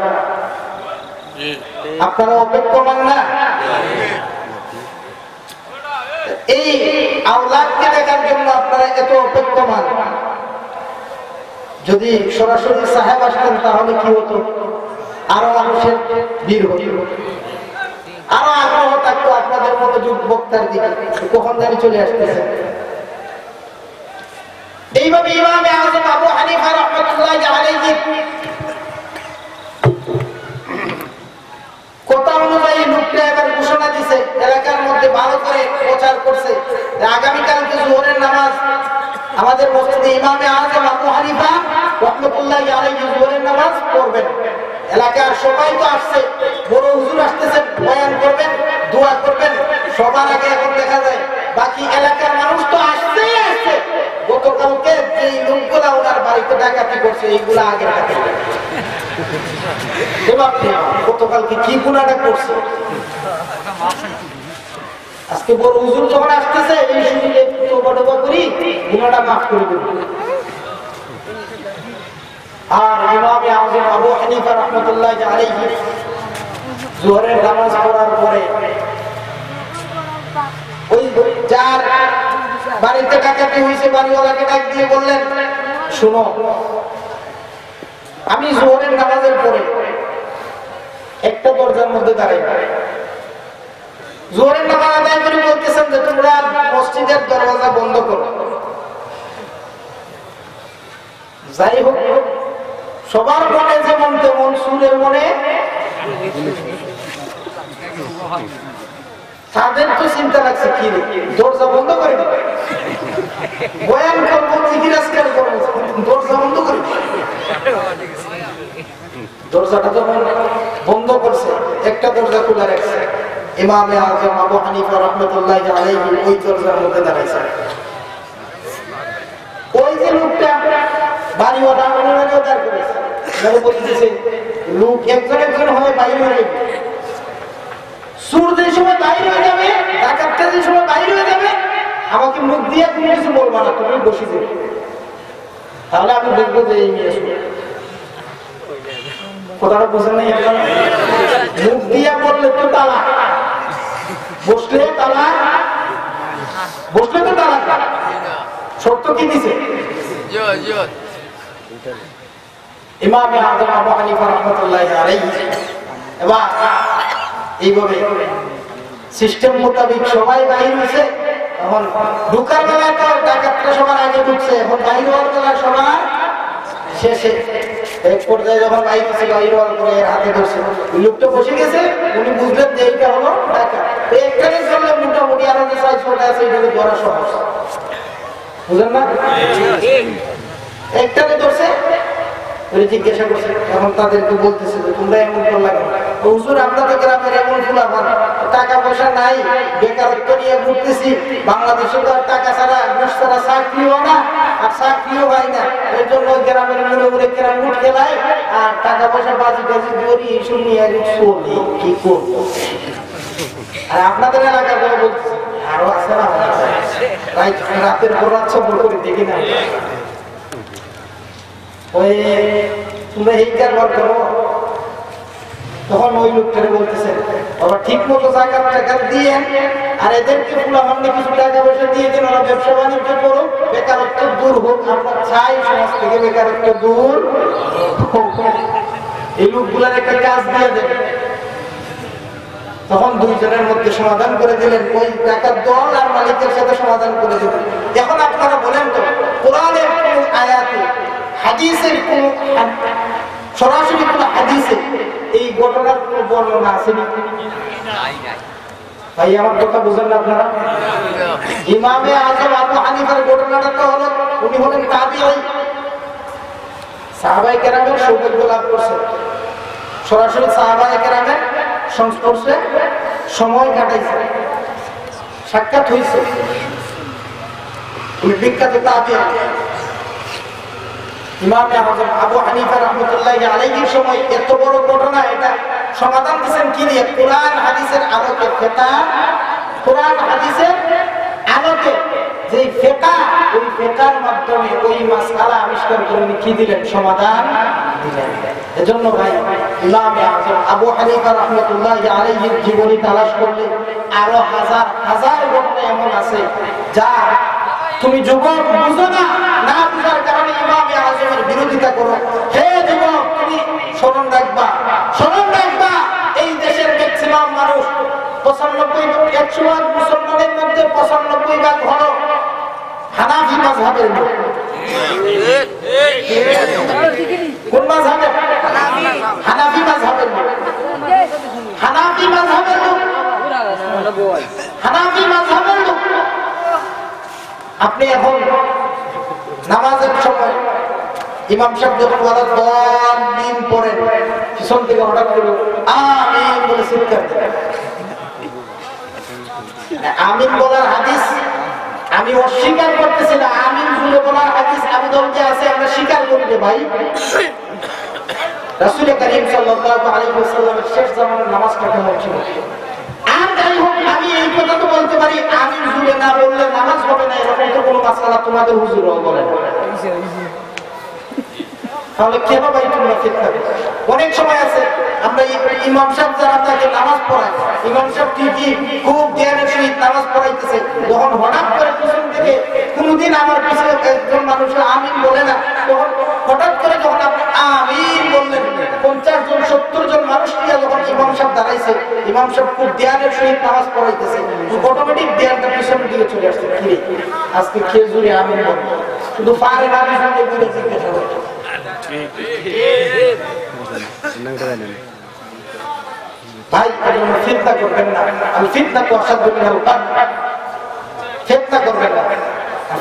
আপনারা অপেক্ষমান না? এই আওলাদকে দেখার জন্য আপনারা এত অপেক্ষমান। যদি সরাসরি সাহেব আসতেন তাহলে কি হতো? আরো মানুষের ভিড় হতো, আরো আগ্রহ থাকতো আপনাদের মতো যুগ বক্তার দিকে, কখন জানি চলে আসতেছে। এইভাবে ইমামে আযম আবু হানিফা রাহমাতুল্লাহি আলাইহি কথা অনুযায়ী লোকটা এবার ঘোষণা দিছে, এলাকার মধ্যে ভালো করে প্রচার করছে যে আগামীকালকে জোহরের নামাজ আমাদের মসজিদে ইমামে আযম আবু হানিফা রাহমাতুল্লাহি আলাইহি জোহরের নামাজ পড়বেন। এলাকার সবাই তো আসছে, বড় হুজুর আসতেছে, বয়ান করবেন, দোয়া করবেন, সবার আগে এখন দেখা যায় বাকি এলাকার মানুষ তো আসছেই আসছে। গতকালকে যে লোকগুলা ওনার বাড়িতে ডাকাতি করছে এইগুলা আগে থাকে, গতকালকে কি গুনাহটা করছে, আজকে বড় হুজুর যখন আসতেছে এই সুযোগে তওবা করি, গুনাহটা মাফ করে দেব। আর ইমামে আযম আবু হানিফা রাহমাতুল্লাহি আলাইহি জোহরের নামাজ পড়ার পরে ওই যার বাড়িতে ডাকাতি হয়েছে বাড়িওয়ালাকে ডাক দিয়ে বললেন, শুনো, আমি জোহরের নামাজের পরে একটা দরজার মধ্যে দাঁড়াই, জোহরের নামাজ আদায় করে বলতেছেন যে তোমরা মসজিদের দরজা বন্ধ করো। যাই হোক, সবার মনে যেমন তেমন সুরের মনে তাদের তো চিন্তা লাগছে কি দরজা বন্ধ করে দেবে, বয়ান করবো, জিজ্ঞাসা করবো, দরজা বন্ধ করে দরজাটা যখন বন্ধ করছে একটা দরজা খোলা রাখছে। ইমামে আযম আবু হানিফা রাহমাতুল্লাহি আলাইহি ওই দরজার মধ্যে দাঁড়াইছে। ওই যে লোকটা বাড়িওয়ালা ওনাকেও দাঁড় করেছে, মানে বলতেছে লোক একজন একজন হয়ে বাইরে হয়ে যাবে, সুর যে সময় বাইরে হয়ে যাবে, ডাকাতটা যে সময় বাইরে হয়ে যাবে, আমাকে মুখ দিয়ে কোনো কিছু বলবো না, তুমি বসে যাবে, তাহলে আমি দেখবো যে এই মেয়ে শুনে কথাটা বোঝেন নাই। মুখ দিয়া বললে তো তালা, বসলে তালা, বসলে তো তালা, শর্ত কি দিছে? ইমামে আযম আবু হানিফা রাহমাতুল্লাহি আলাইহি এবার এইভাবে সিস্টেম মোতাবেক সবাই বাইরে হয়েছে। এখন ঢুকার বেলায় তো ডাকাতরা সবার আগে ঢুকছে, এখন বাইরে হওয়ার বেলায় সবার শেষে। এক পর্যায়ে যখন বাইরে হচ্ছে, বাইরে হওয়ার পরে হাতে ধরছে, লোকটা বসে গেছে, উনি বুঝলেন যে এইটা হলো ডাকাত। একটাকে চললে মোটামুটি আরো যে ৬০টা আছে এটাকে ধরা সহজ, বুঝলেন না? একটাকে ধরছে, জিজ্ঞাসা করছে, এখন তাদেরকে বলতেছে যে তোমরা এমন করলা কেন? হুজুর, আপনাদের গ্রামের এমন ফুলাফান, টাকা পয়সা নাই, বেকারত্ব নিয়ে ঘুরতেছি, বাংলাদেশে তো আর টাকা ছাড়া ঘুষ ছাড়া চাকরিও না, আর চাকরিও হয় না, এর জন্য গ্রামের মনে মনে গ্রাম উঠ খেলায় আর টাকা পয়সা বাজি বাজি করি, এইসব নিয়ে চলি, কি করবো? আর আপনাদের এলাকার কথা বলতেছি, আরো আছে না, রাতের পর রাত সফর করে দেখি না, ওই তোমরা এই কারবার করো। তখন ওই লোকটারে বলতেছে, ওরা ঠিক মতো জাকাত টাকা দিয়ে আর এদেরকে ফুলামান্নে কিছু টাকা পয়সা দিয়ে দেন, ওরা ব্যবসা বাণিজ্য করো, বেকারত্ব দূর হোক, আমরা চাই সমাজ থেকে বেকারত্ব দূর হোক, এই লোকগুলার একটা কাজ দিয়ে দেন। তখন দুইজনের মধ্যে সমাধান করে দিলেন, ওই টাকার দল আর মালিকের সাথে সমাধান করে দিলেন। এখন আপনারা বলেন তো, কোরআনের কোন আয়াতে, হাদিসের কোন, সরাসরি কোন হাদিসে এই ঘটনার কোন বর্ণনা আছে নাকি? ভাই আমার কথা বুঝেন না আপনারা? ইমামে আযম আবু হানিফার ঘটনাটা তো হলো, উনি হলেন তাবিঈ, সাহাবায়ে কেরামের সৌভাগ্য লাভ করছেন, সরাসরি সাহাবায়ে কেরামের সংস্পর্শে সময় কাটাইছে, সাক্ষাৎ হয়েছে, উনি বিখ্যাত তাবিঈ। ইমামে আযম আবু হানিফা রাহমাতুল্লাহি আলাইহির সময় এত বড় ঘটনা, এটা সমাধান দিয়েছেন কি দিয়ে? কোরআন হাদিসের আলোকে, ফিকহ, কোরআন হাদিসের আলোকে যে ফিকহ, ওই ফিকহের মাধ্যমে ওই মাসআলা আবিষ্কার করে কি দিলেন? সমাধান দিলেন। এজন্য ভাই, ইমামে আযম আবু হানিফা রাহমাতুল্লাহি আলাইহির জীবনী তালাশ করলে আরো হাজার হাজার ঘটনা এমন আছে যা তুমি যুবক বুঝো না, না বুঝার কারণে ইমামে আযমের বিরোধিতা করো। হে যুবক, তুমি স্মরণ রাখবা, স্মরণ রাখবা, এই দেশের ম্যাক্সিমাম মানুষ 95-100 মুসলমানের মধ্যে 95% হলো হানাফি মাযহাবের লোক। কোন মাযহাবের? হানাফি মাযহাবের লোক। হানাফি মাযহাবের লোক, হানাফি মাযহাবের লোক। আপনি এখন নামাজের সময় ইমাম সাহেব যখন ওয়ালা দাল্লিন পড়েন, পিছন থেকে হঠাৎ করে আমিন বলে চিৎকার দেন। আমিন বলার হাদিস আমি অস্বীকার করতেছি না, আমিন বলে বলার হাদিস আবু দাউদে আছে, আমরা স্বীকার করি না ভাই। রাসূল করিম সাল্লাল্লাহু আলাইহি ওয়াসাল্লামের শেষ জামানার নামাজটা কেমন ছিল? আর যাই হোক, আমি এই কথা তো বলতে পারি, আমিন জুড়ে না বললে নামাজ হবে না, এরকম তো কোনো মাসআলা তোমাদের হুজুরও বলে না। তাহলে কেন ভাই তোমরা ফিতনা? অনেক সময় আছে আমরা আমরা ইমাম সাহেব যারা তাকে নামাজ পড়ায়, ইমাম সাহেব ঠিকই খুব ধ্যানের সহিত নামাজ পড়াইতেছে, যখন হঠাৎ করে পিছন থেকে কোনদিন আমার পিছনে একজন মানুষ আমিন বলে না, তখন হঠাৎ করে যখন আপনি আমিন বললেন 50 জন 70 জন মানুষ নিয়ে যখন ইমাম সাহেব দাঁড়াইছে, ইমাম সাহেব খুব ধ্যানের সহিত নামাজ পড়াইতেছে, অটোমেটিক ধ্যানটা পিছনের দিকে চলে আসছে। কি আজকে খেজুরে আমিন বলবো, শুধু পারে না পিছনে বলে জিজ্ঞাসা করতো ভাই ফিতনা করবেন না। আমি ফিতনা করসাদ ফিতনা করবেন না,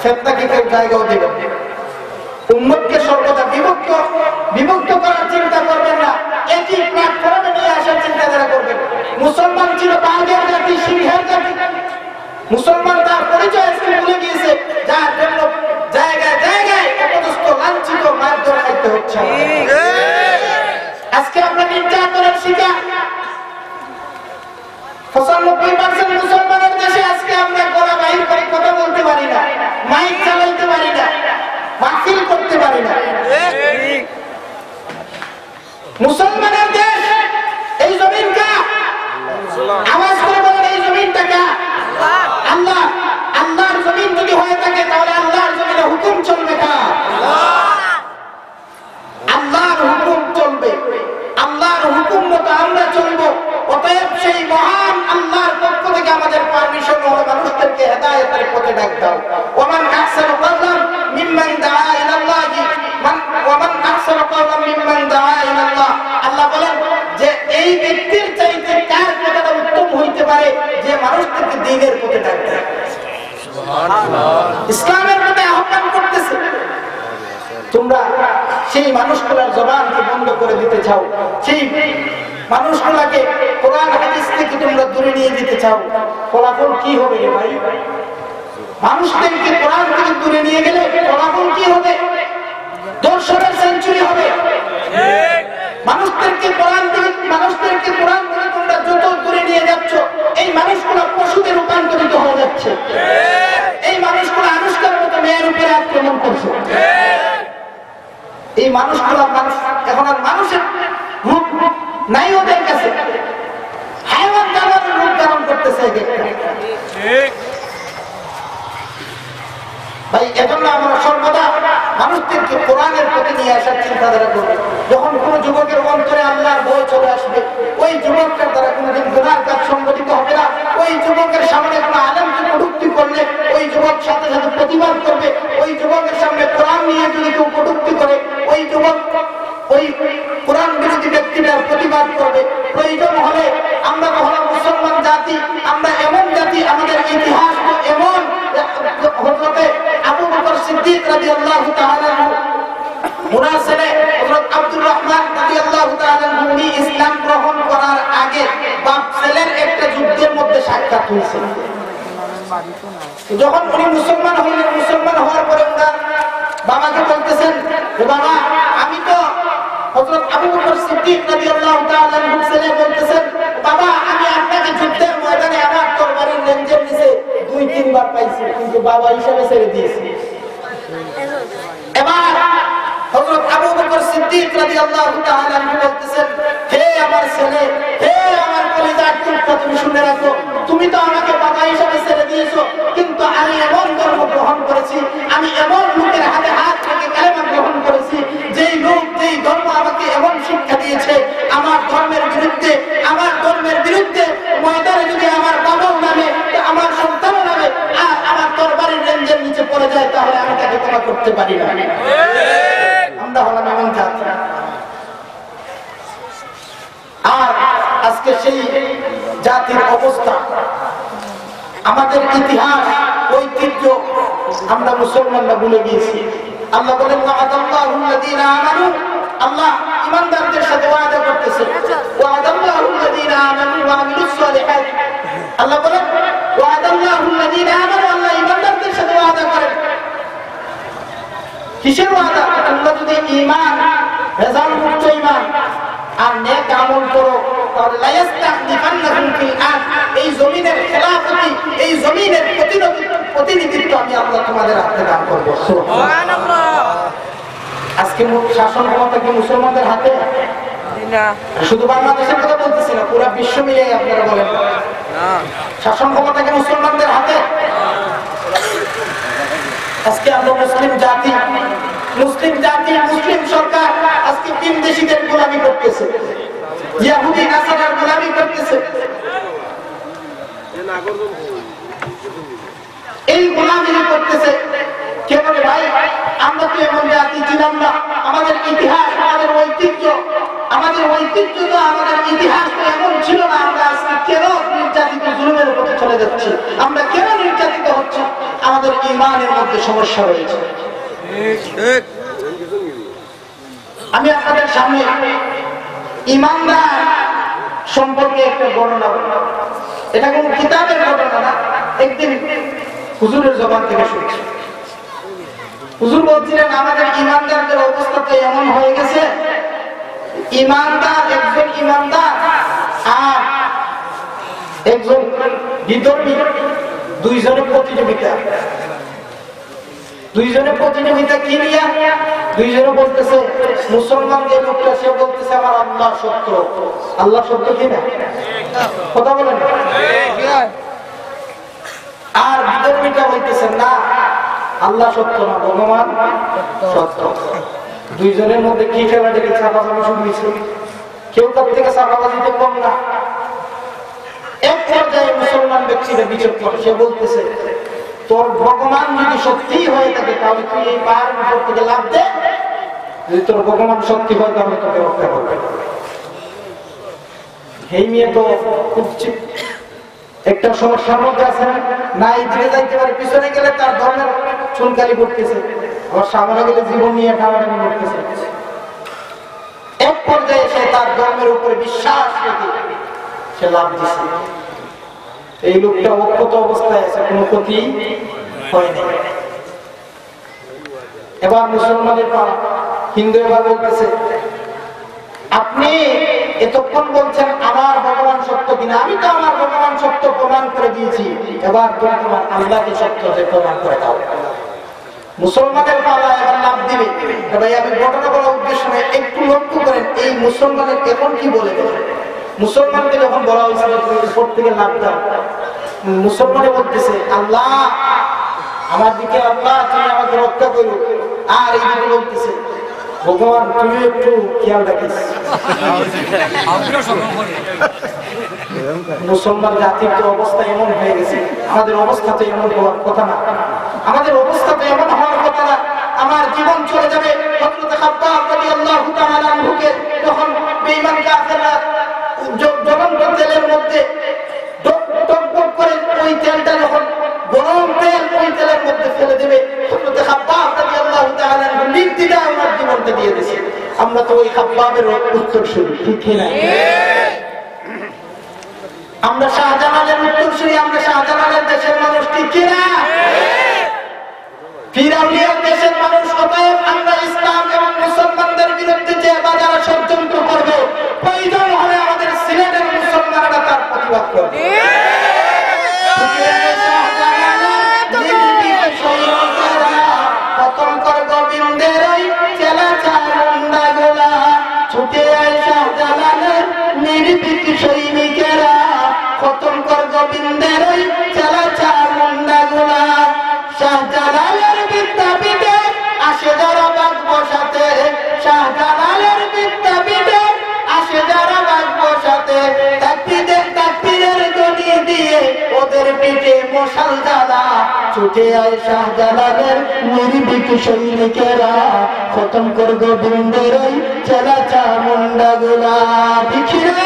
ফিতনাকে কেউ জায়গাও দেবেন। উম্মতকে সর্বদা বিভক্ত করার চিন্তা করবেন না, একই প্ল্যাটফর্মে নিয়ে আসার চিন্তাধারা করবেন। মুসলমান ছিল বাঘের জাতি, সিংহের জাতি। মুসলমান তার পরিচয় আজকে ভুলে গিয়েছে, যার জন্য জায়গায় জায়গায় অপদস্থ লাঞ্ছিত মারধর খাইতে হচ্ছে। আজকে আমরা নির্যাতনের শিকার। 95% মুসলমানের দেশে আজকে আমরা গলা বাহির করে কথা বলতে পারি না, মাইক চালাইতে পারি না, মাহফিল করতে পারি না। মুসলমানের দেশ, এই জমিন কার? আওয়াজ করে বলেন, এই জমিনটা কার? আল্লাহ। আল্লাহর জমিন যদি হয়ে থাকে তাহলে আল্লাহর জমিনে হুকুম চলবে কার? আল্লাহর হুকুম চলবে, আল্লাহর হুকুম মতো আমরা চলবো। অতএব সেই মহান আল্লাহর পক্ষ থেকে আমাদের পারমিশন হলো মানুষদেরকে হেদায়েতের পথে ডাক দাও। ওমান আহসানু কাওলান মিম্মান দাআ ইলাল্লাহি ওমান আহসানু কাওলান মিম্মান দাআ ইলাল্লাহ। আল্লাহ বলেন যে এই ব্যক্তির চাইতে কার কথাটা উত্তম হইতে পারে যে মানুষদেরকে দ্বীনের পথে ডাক দেয়, সুবহানাল্লাহ, ইসলামের পথে আহ্বান করতেছে। তোমরা সেই মানুষগুলোর জবানকে বন্ধ করে দিতে চাও, সেই মানুষগুলোকে কোরআন হাদিস থেকে তোমরা দূরে নিয়ে দিতে চাও, ফলাফল কি হবে রে ভাই? মানুষদেরকে কোরআন থেকে দূরে নিয়ে গেলে ফলাফল কি হবে? দর্শনের সেঞ্চুরি হবে। মানুষদেরকে কোরআন থেকে তোমরা যত দূরে নিয়ে যাচ্ছ, এই মানুষগুলো পশুতে রূপান্তরিত হয়ে যাচ্ছে। এই মানুষগুলো আনুষ্ঠার মতো মেয়ের উপরে আক্রমণ করছে। এই মানুষগুলো মানুষ এখন আর মানুষের রূপ নাই ওদের কাছে, হায়াওয়ান জানোয়ারের রূপ ধারণ করতেছে। ভাই এজন্য আমরা সর্বদা মানুষদেরকে কোরআনের প্রতি নিয়ে আসার চিন্তাধারা করবো। যখন কোন যুবকের অন্তরে আল্লাহর ভয় চলে আসবে, ওই যুবকটার দ্বারা কোনদিন গুনার কাজ সংগঠিত হবে না। ওই যুবকের সামনে কোন আলেমকে কটূক্তি করলে ওই যুবক সাথে সাথে প্রতিবাদ করবে। ওই যুবকের সামনে কোরআন নিয়ে যদি কেউ কটূক্তি করে, ওই যুবক ওই কোরআন বিরোধী ব্যক্তিটার প্রতিবাদ করবে। প্রয়োজন হলে আমরা হলাম মুসলমান জাতি, আমরা এমন জাতি, আমাদের ইতিহাস তো এমন। হযরতে আবু বকর সিদ্দিক রাদিয়াল্লাহু তাআলা ওনার ছেলে হযরত আব্দুর রহমান রাদিয়াল্লাহু তাআলা উনি ইসলাম গ্রহণ করার আগে বাপ ছেলের একটা যুদ্ধের মধ্যে সাক্ষাৎ হয়েছিল। যখন উনি মুসলমান হলেন, মুসলমান হওয়ার পরে ওনার বাবাকে বলতেছেন, বাবা আমি তো হযরত আবু বকর সিদ্দিক রাদিয়াল্লাহু তাআলা ছেলে বলতেছেন, বাবা আমি আপনাকে যুদ্ধের ময়দানে আমার তরবারির লেঞ্জের নিচে 2-3 বার পাইছি, কিন্তু বাবা হিসেবে ছেড়ে দিয়েছি। এবার হযরত আবু বকর সিদ্দিক রাদিয়াল্লাহু তাআলা বলতেছেন, হে আমার ছেলে, হে আমার কলিজার টুকরা, তুমি শুনে রাখো, তুমি তো আমাকে বাবা হিসেবে ছেড়ে দিয়েছো, কিন্তু আমি এমন ধর্ম গ্রহণ করেছি, আমি এমন লোকের হাতে হাত রেখে কালেমা গ্রহণ করেছি, যেই লোক যেই ধর্ম আমাকে এমন শিক্ষা দিয়েছে, আমার ধর্মের বিরুদ্ধে ময়দানে যদি আমার বাবাও নামে, আমার সন্তানও নামে, আর আমার তরবারির রেঞ্জের নিচে পড়ে যায়, তাহলে আমি তাকে ক্ষমা করতে পারি না। আমরা হলাম এমন জাতি। আর আজকে সেই জাতির অবস্থা, আমাদের ইতিহাস, ঐতিহ্য আমরা মুসলমানরা ভুলে গিয়েছি। আল্লাহ বলেন, ওয়াদাল্লাহুল্লাযীনা আমানু, আল্লাহ ঈমানদারদের সাথে ওয়াদা করতেছে। ওয়াদাল্লাহুল্লাযীনা আমানু ওয়া আমিলুস সালিহাত, আল্লাহ বলেন ওয়াদাল্লাহুল্লাযীনা আমানু, আল্লাহ ঈমানদারদের সাথে ওয়াদা করেন। কিসের ওয়াদা? তোমরা যদি ঈমান, রেজাল মুক্ত ঈমান আর নেক আমল করো, তাহলে লা ইস্তাখলিফান্নাকুম ফিল আরদ, এই জমিনের খেলাফতি, এই জমিনের প্রতিনিধিত্ব আমি আল্লাহ তোমাদের হাতে দান করব। সুবহানাল্লাহ। আজকে শাসন ক্ষমতা কি মুসলমানদের হাতে? শুধু বাংলাদেশের কথা বলতেছি না, পুরো বিশ্ব মিলিয়ে আপনারা বলেন শাসন ক্ষমতা কি মুসলমানদের হাতে? আজকে আমরা মুসলিম জাতি মুসলিম সরকার আজকে বিদেশিদের গোলামি করতেছে, ইহুদি নাসারার গোলামি করতেছে। এই গোলামি করতেছে কেন রে ভাই? আমরা তো এমন জাতি ছিলাম না। আমাদের ইতিহাস, আমাদের ঐতিহ্য তো আমাদের ইতিহাস তো এমন ছিল না। আমরা আজকে কেন নির্যাতিত জুলুমের উপরে চলে যাচ্ছি? আমরা কেন নির্যাতিত হচ্ছি? আমাদের ঈমানের মধ্যে সমস্যা রয়েছে। আমি আপনাদের সামনে ঈমানদার সম্পর্কে একটা বর্ণনা বলবো। এটা কোন কিতাবের ঘটনা না, একদিন হুজুরের জবান থেকে শুনছি। হুজুর বলছিলেন আমাদের ঈমানদারদের অবস্থা তো এমন হয়ে গেছে, একজন ঈমানদার আর একজন বিধর্মী, দুইজনের প্রতিযোগিতা কি নিয়ে? দুইজনে বলতেছে, মুসলমান যে লোকটা সে বলতেছে আমার আল্লাহ সত্য। আল্লাহ সত্য কিনা কথা বলেন? আর বিধর্মীটা বলতেছে না, আল্লাহ সত্য না, ভগবান সত্য। দুইজনের মধ্যে কি খেলা দেখে চাপাবাজি শুরু হয়েছে। কেউ তার থেকে চাপাবাজিতে কম না। এক পর্যায়ে মুসলমান ব্যক্তিরা বিচার করে, সে বলতেছে তোর ভগবান যদি সত্যি হয়ে থাকে তাহলে তুই এই পাহাড়ের উপর থেকে লাফ দে, যদি তোর ভগবান সত্যি হয় তাহলে তোকে রক্ষা করবে। এই মেয়ে তো খুব একটা সমস্যার মধ্যে আছে না, এদিকে যাইতে পারে, পিছনে গেলে তার ধর্মের চুনকালি পড়তেছে, আবার সামনে গেলে জীবন নিয়ে টানাটানি করতেছে। এক পর্যায়ে সে তার ধর্মের উপরে বিশ্বাস রেখে সে লাভ দিচ্ছে। এই লোকটা অক্ষত অবস্থায় আছে, কোনো ক্ষতি হয়নি। এবার মুসলমানের পা হিন্দু এবার বলতেছে, আপনি এতক্ষণ বলছেন আমার ভগবান সত্য কিনা, আমি তো আমার ভগবান সত্য প্রমাণ করে দিয়েছি, এবার তুমি তোমার আল্লাহকে সত্য যে প্রমাণ করে দাও। মুসলমানের পালা এবার লাভ দিবে। ভাই আমি ঘটনা বলার উদ্দেশ্য নয়, একটু লক্ষ্য করেন এই মুসলমানের এখন কি বলে দেবে। মুসলমানকে যখন বলা হয়েছিল উপর থেকে লাভ দাও, মুসলমানে বলতেছে আল্লাহ আমার দিকে, আল্লাহ তুমি আমাকে রক্ষা করো। আর এই দিকে বলতেছে ভগবান তুমি একটু খেয়াল রাখিস। মুসলমান জাতির তো অবস্থা এমন হয়ে গেছে, আমাদের অবস্থা তো এমন হওয়ার কথা না, আমাদের অবস্থা তো এমন হওয়ার কথা না। আমার জীবন চলে যাবে। হযরত খাব্বাব রাদিয়াল্লাহু তাআলা আনহুকে যখন বেঈমান কাফেররা জ্বলন্ত তেলের মধ্যে টকবক করে ওই তেলটা যখন গরম তেল ওই তেলের মধ্যে ফেলে দেবে, হযরত খাব্বাব রাদিয়াল্লাহু তাআলা আনহু নির্দ্বিধায় ওনার জীবনটা দিয়ে দিয়েছে। আমরা তো ওই খাব্বাবের উত্তরসূরি, ঠিক না? আমরা শাহজালালের উত্তরসূরি, আমরা শাহজালালের দেশের মানুষ, ঠিক কিনা? ফিরাউনের দেশের মানুষ। অতএব আমরা ইসলাম এবং মুসলমানদের বিরুদ্ধে যে যারা ষড়যন্ত্র করবে, প্রয়োজন হলে আমাদের সিলেটের মুসলমানরা তার প্রতিবাদ করবে। ছুটে আয় শাহজালালের নির্ভীক সৈনিকেরা, খতম কর গোবিন্দের ওই চালাচা মুন্ডাগুলা। শাহজালালের বিদ্যাপীঠে আসে যারা বাঘ বসাতে, শাহজালালের বিদ্যাপীঠে আসে যারা বাঘ বসাতে, তাকবীরের ধ্বনি দিয়ে ওদের পিঠে মশাল জ্বালা। ছুটে আয় শাহজালালের নির্ভীক সৈনিকেরা, খতম কর গোবিন্দের ওই চালাচা মুন্ডাগুলা। দেখিরা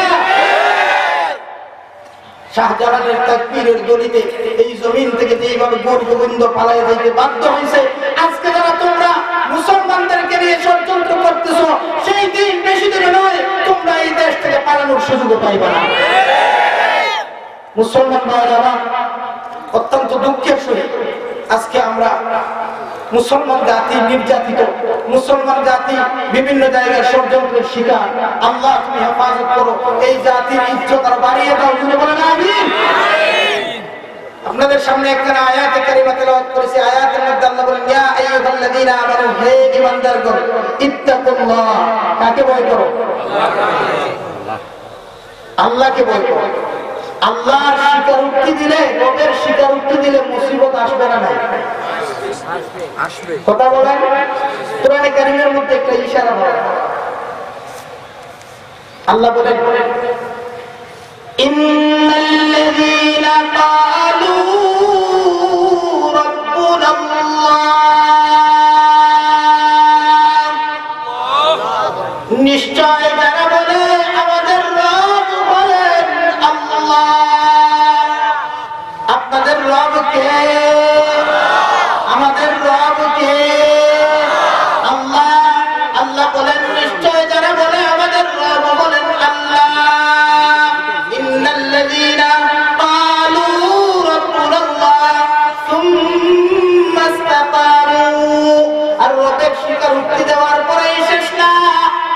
শাহজালালের তাকবীরের ধ্বনিতে এই জমিন থেকে যেইভাবে গোবিন্দ পালায় যাইতে বাধ্য হয়েছে, আজকে যারা তোমরা মুসলমানদেরকে নিয়ে ষড়যন্ত্র করতেছ, সেই দিন বেশি দূরে নয়, তোমরা এই দেশ থেকে পালানোর সুযোগ পাইবে না। মুসলমান ভাইরা অত্যন্ত দুঃখের সহিত আজকে আমরা মুসলমান জাতি নির্যাতিত, মুসলমান জাতি বিভিন্ন জায়গায় ষড়যন্ত্রের শিকার। আল্লাহ তুমি হেফাজত করো, এই জাতির ইজ্জত আর বাড়িয়ে দাও। যদি বলেন আমিন। আপনাদের সামনে একটা আয়াতে কারিমা তেলাওয়াত করেছি। আয়াতের মধ্যে আল্লাহ বলেন ইয়া আইয়ুহাল্লাযীনা আমানু, হে ঈমানদারগণ, ইত্তাকুল্লাহ, কাকে ভয় করো? আল্লাহকে ভয় করো। আল্লাহর স্বীকারোক্তি দিলে, রবের স্বীকারোক্তি দিলে মুসিবত আসবে না? নাই আসবে। কথা বলেন। কোরআনে কারীমের মধ্যে একটা ইশারা বলেন, আল্লাহ বলেন ইন্নাল্লাযীনা ক্বালু রাব্বুনাল্লাহ, নিশ্চয় যারা বলে আমাদের রব বলেন আল্লাহ। আপনাদের রব কে? আমাদের রব কে? আল্লাহ। আল্লাহ বলেন নিশ্চয় যারা বলে আমাদের রব বলেন আল্লাহ। ইন্নাল্লাযীনা ক্বালু রাব্বুনাল্লাহ সুম্মা ইসতাকামু, আর রবের স্বীকারোক্তি দেওয়ার পরে শেষ না,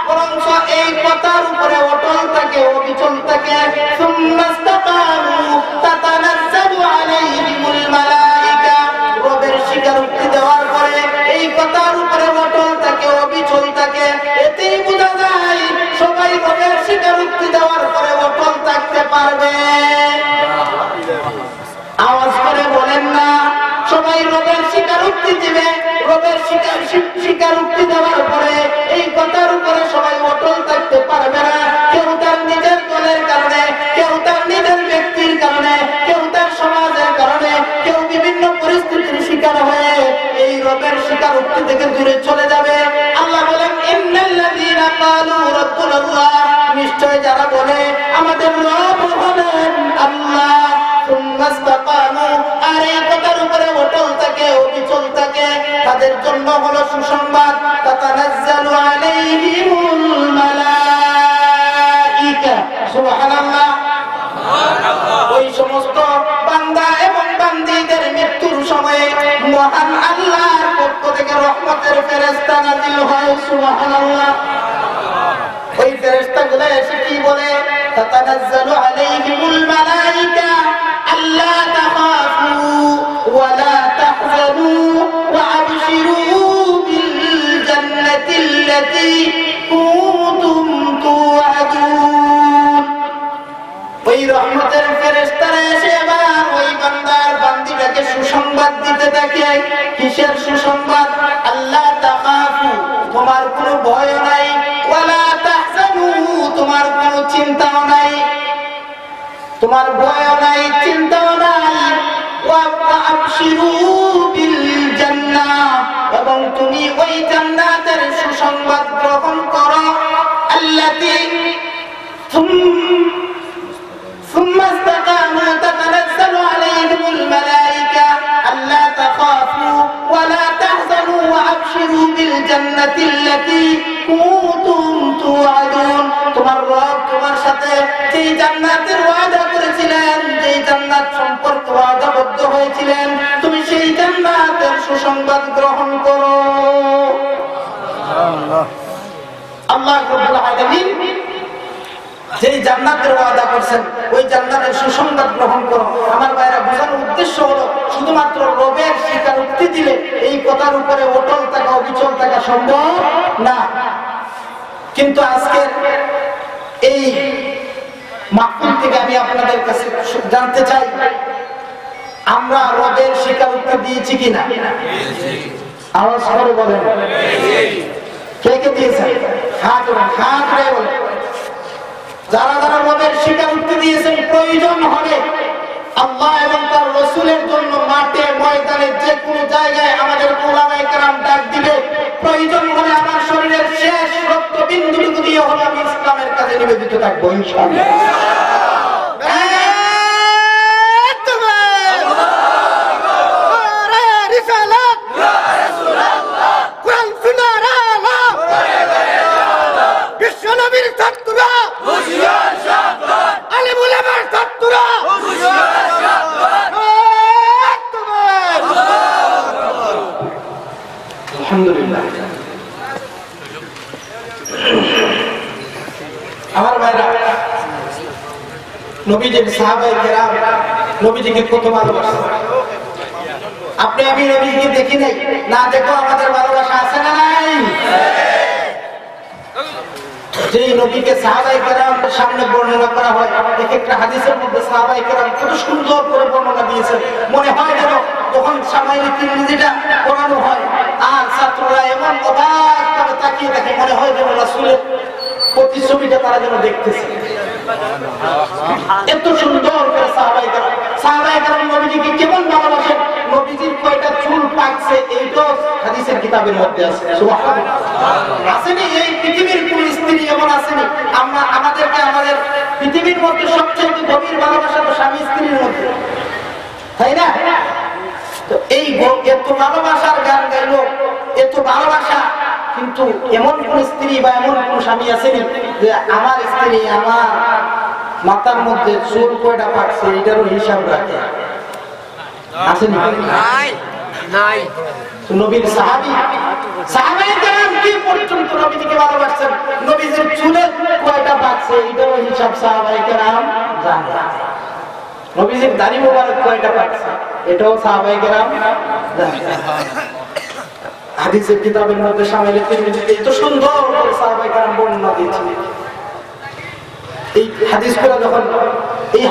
বরঞ্চ এই কথার উপরে অটল থাকে, অবিচল থাকে। সুম্মা ইসতাকামু তাতানাজ্জালু আলাইহিমুল মালায়েকা, রবের স্বীকারোক্তি দেওয়ার পরে এই কথার উপরে অটল থাকে, অবিচল থাকে। এতেই বোঝা যায় সবাই রবের স্বীকারোক্তি দেওয়ার পরে অটল থাকতে পারবে। আওয়াজ করে বলেন না, সবাই রবের স্বীকারোক্তি দিবে, রবের স্বীকারোক্তি দেওয়ার পরে এই কথার উপরে সবাই অটল থাকতে পারবে না। কেউ তার নিজের দলের কারণে, কেউ তার নিজের ব্যক্তির কারণে, কেউ তার সমাজের কারণে, কেউ বিভিন্ন পরিস্থিতির শিকার হয়ে এই রবের স্বীকারোক্তি থেকে দূরে চলে যাবে। আল্লাহ বলেন ইন্নাল্লাযীনা ক্বালু রাব্বুনাল্লাহ, নিশ্চয় যারা বলে আমাদের রব হলেন আল্লাহ, সুম্মা ইসতাকামু, আর এই কথার উপরে অটল থাকে, অবিচল থাকে, তাদের জন্য হলো সুসংবাদ। তাতানাজ্জালু আলাইহিমুল মালায়েকা, সুবহানাল্লাহ। ওই সমস্ত বান্দা এবং বান্দীদের মৃত্যুর সময়ে মহান আল্লাহর পক্ষ থেকে রহমতের ফেরেশতা নাযিল হয়, সুবহানাল্লাহ। ওই ফেরেশতাগুলো এসে কি বলে? তাতানাজ্জালু আলাইহিমুল মালায়েকা আল্লা তাখাফু ওয়া লা তাহজানু ওয়া আবশিরু বিল জান্নাতিল্লাতী কুনতুম তুআদুন। ওই রহমতের ফেরেশতারা এসে এবার ওই বান্দার বান্দীটাকে সুসংবাদ দিতে থাকে। কিসের সুসংবাদ? আল্লাহ তাখাফু, তোমার কোনো ভয় নাই, ওয়ালা তাহজানু, তোমার কোনো চিন্তাও নাই, তোমার ভয়ও নাই, চিন্তাও নাই। ওয়া আবশিরু বিল জান্নাহ, এবং তুমি ওই জান্নাতের সুসংবাদ গ্রহণ করো। আল্লাতী ثم استقاموا تتنزل عليهم الملائكة ألا تخافوا ولا تحزنوا وأبشروا بالجنة التي كنتم توعدون। তোমার রব তোমার সাথে যেই জান্নাতের ওয়াদা করেছিলেন, যেই জান্নাত সম্পর্কে ওয়াদাবদ্ধ হয়েছিলেন, তুমি সেই জান্নাতের সুসংবাদ গ্রহণ করো। আল্লাহ রাব্বুল আলামিন যেই জান্নাতের ওয়াদা করছেন, ওই জান্নাতের সুসংবাদ গ্রহণ করো। আমার ভাইরা, বোঝানোর উদ্দেশ্য হলো শুধুমাত্র রবের স্বীকারোক্তি দিলে এই কথার উপরে অটল থাকা, অবিচল থাকা সম্ভব না। কিন্তু আজকের এই মাহফিল থেকে আমি আপনাদের কাছে জানতে চাই, আমরা রবের স্বীকারোক্তি দিয়েছি কিনা? আওয়াজ করে বলেন, কে কে দিয়েছেন? হাত উঠে বলেন। যারা যারা রবের স্বীকারোক্তি দিয়েছেন, প্রয়োজন হবে আল্লাহ এবং তার রাসূলের জন্য মাঠে ময়দানে যে কোনো জায়গায় আমাদের উলামায়ে কেরাম ডাক দিবে, প্রয়োজন হলে আমার শরীরের শেষ রক্তবিন্দুটুকু দিয়ে হলো আমি ইসলামের কাজে নিবেদিত থাকবো ইনশাআল্লাহ। বিশ্বনবীর ছাত্ররা হুঁশিয়ার সাবধান, আলেম উলামার ছাত্ররা হুঁশিয়ার সাবধান। আলহামদুলিল্লাহ। আমার ভাইরা, নবীজির সাহাবায়ে কেরাম নবীজিকে কত ভালোবাসেন। আপনি আমি নবীজিকে দেখি নাই, না দেখো আমাদের ভালোবাসা আছে না নাই? যেই নবীকে সাহাবায়ে কেরামের সামনে বর্ণনা করা হয়, এক একটা হাদিসের মধ্যে সাহাবায়ে কেরাম কত সুন্দর করে বর্ণনা দিয়েছেন, মনে হয় যেন যখন সামাইল তিরমিজিটা পড়ানো হয় আর ছাত্ররা এমন অবাক ভাবে তাকিয়ে দেখে, মনে হয় যেন রাসূলের প্রতিছবিটা তারা যেন দেখতেছে। এত সুন্দর করে সাহাবায়ে কেরাম নবীজিকে কেমন ভালোবাসেন, নবীজির কয়টা চুল পাকছে এইটাও হাদিসের কিতাবের মধ্যে আছে। সুবহানাল্লাহ। আসেনি এই পৃথিবীর কোন স্ত্রী এমন আসেনি, আমরা আমাদেরকে আমাদের পৃথিবীর মধ্যে সবচেয়ে গভীর ভালোবাসা তো স্বামী স্ত্রীর মধ্যে, তাই না? তো এই এত ভালোবাসার গান গাইলো, এত ভালোবাসা, কিন্তু এমন কোন স্ত্রী বা এমন কোন স্বামী আসেনি যে আমার স্ত্রী আমার মাথার মধ্যে চুল কয়টা পাকছে এটারও হিসাব রাখে? আসেনি? নাই। নবীর সাহাবায়ে কেরাম কি পর্যন্ত নবীকে ভালোবাসেন, নবীর চুলে কয়টা পাকছে এটারও হিসাব সাহাবায়ে কেরাম জানে। নবীর দাড়ি মোবারক কয়টা পাকছে এটাও সাহাবায়ে কেরাম জানে। হাদিসের কিতাবের মধ্যে সামাইল তিরমিজিতে এত সুন্দর করে সাহাবায়ে কেরাম বর্ণনা দিয়েছেন। এই হাদিসগুলো যখন এই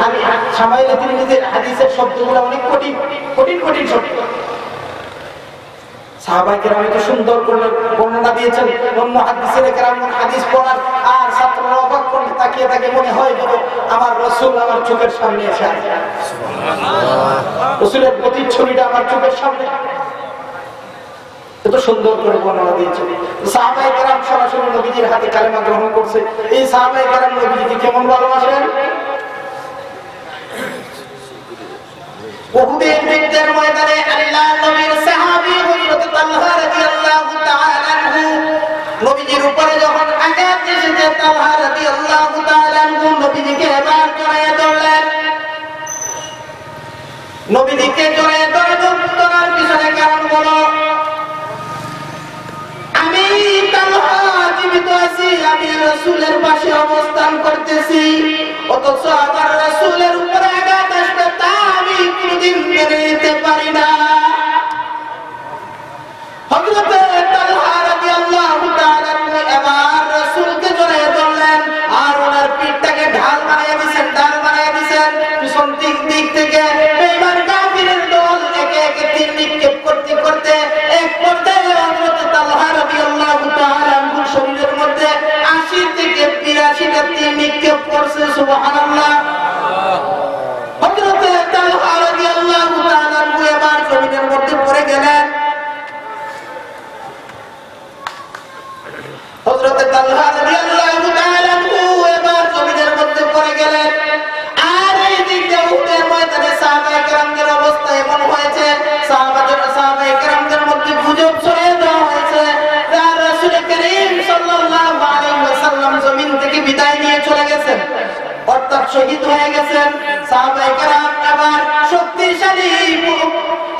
সামাইল তিরমিজির হাদিসের শব্দগুলো অনেক কঠিন কঠিন কঠিন শব্দ, সাহাবায়ে কেরাম এত সুন্দর করে বর্ণনা দিয়েছেন। অন্য হাদিসের কেরাম হাদিস পড়ার আর ছাত্ররা অবাক করে তাকিয়ে থাকে, মনে হয় যেন আমার রাসূল আমার চোখের সামনে এসে আছে। সুবহানাল্লাহ। রাসূলের প্রতিচ্ছবিটা আমার চোখের সামনে, এত সুন্দর করে বর্ণনা দিয়েছেন। সাহাবায়ে কেরাম সরাসরি নবীজির হাতে কালেমা গ্রহণ করছে। এই সাহাবায়ে কেরাম নবীজিকে কেমন ভালোবাসেন? উহুদের যুদ্ধের ময়দানে আল্লাহর নবীর সাহাবী হযরত তালহা রাদিয়াল্লাহু তাআলা আনহু নবীজির উপরে যখন আঘাত এসেছে, তালহা রাদিয়াল্লাহু তাআলা আনহু নবীজিকে এবার জড়িয়ে ধরলেন। নবীজিকে জড়িয়ে ধরার পিছনে কারণ হলো, আমি তালহা জীবিত আছি, আমি রাসূলের পাশে অবস্থান করতেছি, অথচ আমার রাসূলের উপরে আঘাত আসবে তা আমি কোনদিন মেনে নিতে পারি না। হযরত তালহা রাদিয়াল্লাহু তাআলা এবার রাসূলকে জড়িয়ে ধরলেন আর ওনার পিঠটাকে ঢাল বানিয়ে দিয়েছেন। পিছন দিক থেকে বেঈমান কাফিরের দল একে একে তীর নিক্ষেপ করতে করতে এক পর্যায়ে হযরত তালহা রাদিয়াল্লাহু তাআলা আনহুর শরীরের মধ্যে 80 থেকে 82টা তীর নিক্ষেপ করছে। সুবহানাল্লাহ। হযরত তালহা রাদিয়াল্লাহু তাআলা আনহু এবার জমিনের মধ্যে পড়ে গেলেন। হযরত তালহা রাদিয়াল্লাহু তাআলা আনহু এবার জমিনের মধ্যে পড়ে গেলেন। আর এই দিকে উহুদের ময়দানে সাহাবায়ে কেরামদের অবস্থা এমন হয়েছে, সাহাবায়ে কেরামদের মধ্যে গুজব ছড়িয়ে দেওয়া হয়েছে আর রাসূল করিম সাল্লাল্লাহু আলাইহি ওয়াসাল্লাম জমিন থেকে বিদায় নিয়ে চলে গেছেন, অর্থাৎ শহীদ হয়ে গেছেন। সাহাবায়ে কেরাম এবার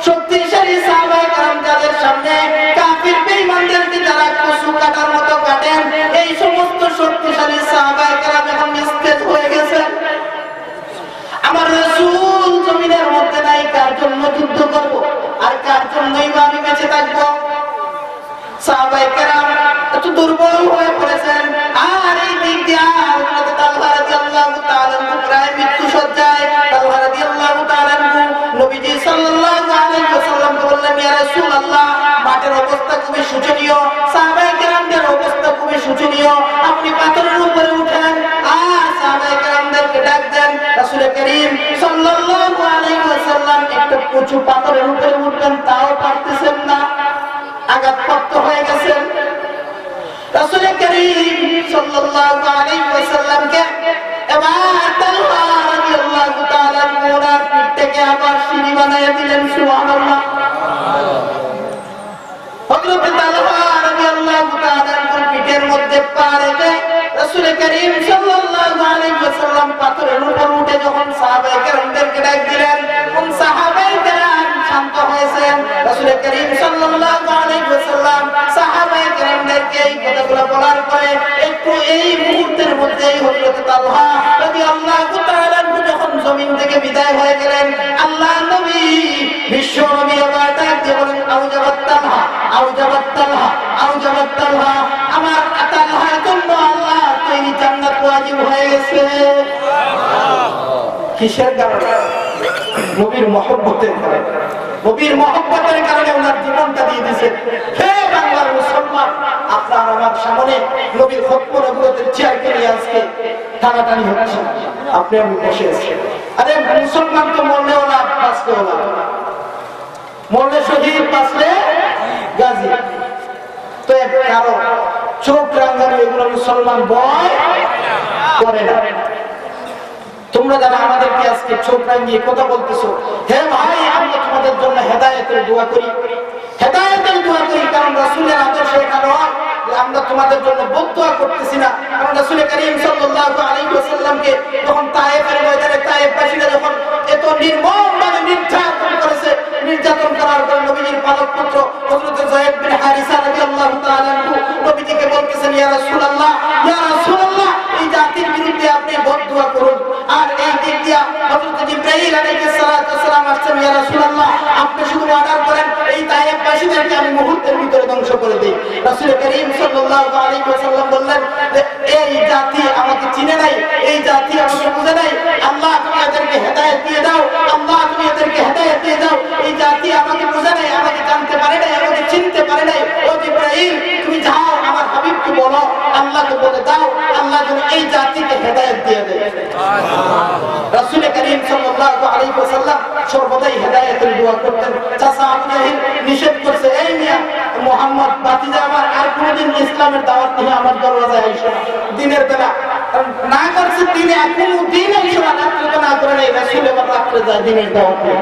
শক্তিশালী সাহাবায়ে কেরাম যাদের সামনে কাফির বেঈমানদেরকে যারা কচু কাটার মতো কাটেন, এই সমস্ত শক্তিশালী সাহাবায়ে কেরাম এখন নিস্তেজ হয়ে গেছেন। আমার রাসূল জমিনের মধ্যে নাই, কার জন্য যুদ্ধ করব আর কার জন্যই বা আমি বেঁচে থাকবো? সাহাবায়ে কেরাম এত দুর্বল হয়ে পড়েছেন। আর এই দিক দিয়ে হযরত তালহা রাদিয়াল্লাহু তাআলা প্রায় মৃত্যু সজ্জায়। তালহা রাদিয়াল্লাহু তাআলা নবীজি সাল্লাল্লাহু আলাইহি ওয়াসাল্লামকে বললেন, ইয়া রাসূলুল্লাহ, মাঠের অবস্থা খুবই শোচনীয়, সাহাবায়ে কেরামদের অবস্থা খুবই শোচনীয়, আপনি পাথরের উপরে উঠেন আর সাহাবায়ে কেরামদেরকে ডাক দেন। রাসূল করিম সাল্লাল্লাহু আলাইহি ওয়াসাল্লাম একটা উঁচু পাথরের উপরে উঠবেন, তাও পারতেছেন না, আঘাতপ্রাপ্ত হয়ে গেছেন। রাসূল করিম সাল্লাল্লাহু আলাইহি ওয়াসাল্লামকে এবার তালহা রাদিয়াল্লাহু তাআলা ওনার পিঠ থেকে আবার সিঁড়ি বানিয়ে দিলেন। সুবহানাল্লাহ। হযরত তালহা রাদিয়াল্লাহু তাআলা পিঠের মধ্যে পা রেখে রাসূল করিম সাল্লাল্লাহু আলাইহি ওয়াসাল্লাম পাথরের উপর উঠে যখন সাহাবায়ে কেরামদেরকে ডাক দিলেন, কোন সাহাবায়ে কেরাম শান্ত হয়েছেন। রাসূল করিম সাল্লাল্লাহু আলাইহি ওয়াসাল্লাম সাহাবায়ে কেরামদেরকে এই কথাগুলো বলার পরে একটু এই মুহূর্তের মধ্যেই হযরত তালহা রাদিয়াল্লাহু তাআলা যখন জমিন থেকে বিদায় হয়ে গেলেন, আল্লাহ নবী বিশ্ব নবী আবার ডাক দিয়ে বলেন, আউজাবাত তালহা, আউজাবাত তালহা, আউজাবাত তালহা, আমার তালহার জন্য আল্লাহ ওয়াজিব হয়ে গেছে। কিসের কারণে? নবীর মহব্বতের কারণে। নবীর মহব্বতের কারণে ওনার জীবনটা দিয়ে দিয়েছেন। হে বাংলার মুসলমান, আপনার আমার সামনে নবীর খতম নবুয়তের চেয়ারকে নিয়ে আজকে টানাটানি হচ্ছে, আপনি আমি বসে আছি। আরে মুসলমান তো মরলেও না, বাঁচলেও না। মরলে শহীদ, বাঁচলে গাজী। তো কারো চোখ রাঙানো এগুলো মুসলমান ভয় করে না। তোমরা যারা আমাদেরকে আজকে চোখ রাঙিয়ে কথা বলতেছো, হে ভাই, আমরা তোমাদের জন্য হেদায়েতের দোয়া করি, হেদায়েতের দোয়া করি। কারণ রাসূলের আদর্শ এটা নয় যে আমরা তোমাদের জন্য বদদোয়া করতেছি না। কারণ রাসূল করিম সাল্লাল্লাহু আলাইহি ওয়াসাল্লামকে যখন তায়েফের ময়দানে তায়েফবাসীরা যখন এত নির্মমভাবে নির্যাতন করেছে, নির্যাতন করার পর নবীজির পালক পুত্র হযরত যায়েদ বিন হারিসা রাদিয়াল্লাহু তাআলা আনহু নবীজিকে বলতেছেন, ইয়া রাসূলুল্লাহ, ইয়া রাসূলুল্লাহ, এই জাতির বিরুদ্ধে আপনি বদদোয়া করুন। আর এই দিক দিয়া হযরত জিবরাইল আলাইহিস সালাতু ওয়াস সালাম আসছেন, ইয়া রাসূলুল্লাহ, আপনি শুধু অর্ডার করেন এই তায়েফবাসীদেরকে আমি মুহূর্তের ভিতরে ধ্বংস করে দেই। রাসূল করিম সাল্লাল্লাহু আলাইহি ওয়াসাল্লাম বললেন যে এই জাতি আমাকে চিনে নাই, এই জাতি আমাকে বুঝে নাই। আল্লাহ তুমি এদেরকে হেদায়েত দিয়ে দাও, আল্লাহ তুমি এদেরকে হেদায়েত দিয়ে দাও। এই জাতি আমাকে বুঝে নাই, আমাকে জানতে পারে নাই, আমাকে চিনতে পারে নাই। ও জিবরাইল, তুমি যাও আমার হাবিবকে বলো, আল্লাহকে বলে দাও, আল্লাহ যেন এই জাতিকে হেদায়েত দিয়ে দেয়। রাসূল করিম সাল্লাল্লাহু আলাইহি ওয়াসাল্লাম সর্বদাই হেদায়েতের দোয়া করতেন। চাচা আবু জাহিল নিষেধ করছে, এই মিয়া মুহাম্মদ বাতিজা আমার আর কোনদিন ইসলামের দাওয়াত নিয়ে আমার দরজায় আইসো না দিনের বেলা। না করছে দিনে কোনো দিন আইসো না, রাত্রে তো না করে নাই। রাসূল এবার রাত্রে যায় দিনের দাওয়াত নিয়ে।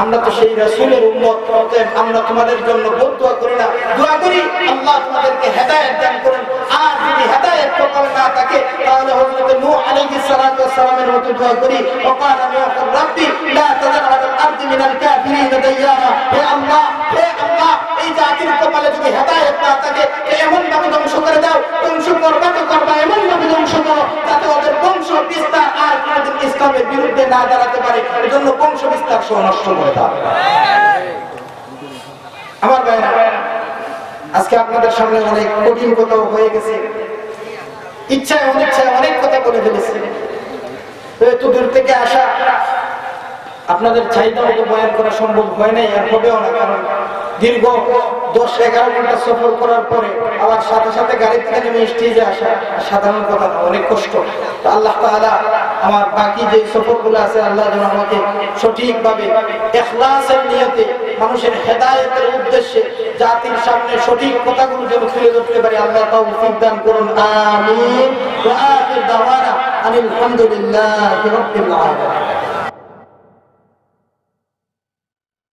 আমরা তো সেই রাসূলের উম্মত, অতএব আমরা তোমাদের জন্য বদদোয়া করি না, দোয়া করি আল্লাহ তোমাদেরকে হেদায়েত দান করুন। আর যদি হেদায়েত কপালে না থাকে তাহলে হযরত নূহ আলাইহিস সালাতু ওয়াস সালামের মতো দোয়া করি, ওয়াকানা নূহ রাব্বি লা তাযার আলাল আরদি মিনাল কাফিরিন দাইয়ারা। হে আল্লাহ, হে আল্লাহ, এই জাতির কপালে যদি হেদায়েত না থাকে এমন ভাবে ধ্বংস করে দাও, ধ্বংস করবা তো করবা এমন ভাবে ধ্বংস করো যাতে ওদের বংশ বিস্তার আর কোনদিন ইসলামের বিরুদ্ধে না দাঁড়াতে পারে। এজন্য বংশ বিস্তার সহ নষ্ট করে দাও। আমার ভাইরা, আজকে আপনাদের সামনে অনেক কঠিন কথা হয়ে গেছে, ইচ্ছায় অনিচ্ছায় অনেক কথা বলে ফেলেছি। এত দূর থেকে আসা, আপনাদের চাহিদা মতো বয়ান করা সম্ভব হয় নাই, আর হবেও না। কারণ দীর্ঘ 10-11 ঘন্টা সফর করার পরে আবার সাথে সাথে গাড়ি থেকে নেমে স্টেজে আসা সাধারণ কথা না, অনেক কষ্ট। আল্লাহ তাআলা আমার বাকি যে সফরগুলো আছে, আল্লাহ যেন আমাকে সঠিকভাবে ইখলাসের নিয়তে মানুষের হেদায়েতের উদ্দেশ্যে জাতির সামনে সঠিক কথাগুলো যেন তুলে ধরতে পারি, আল্লাহ তৌফিক দান করুন। আমিন। ওয়া আখির দাওয়ানা আলহামদুলিল্লাহি রাব্বিল আলামিন।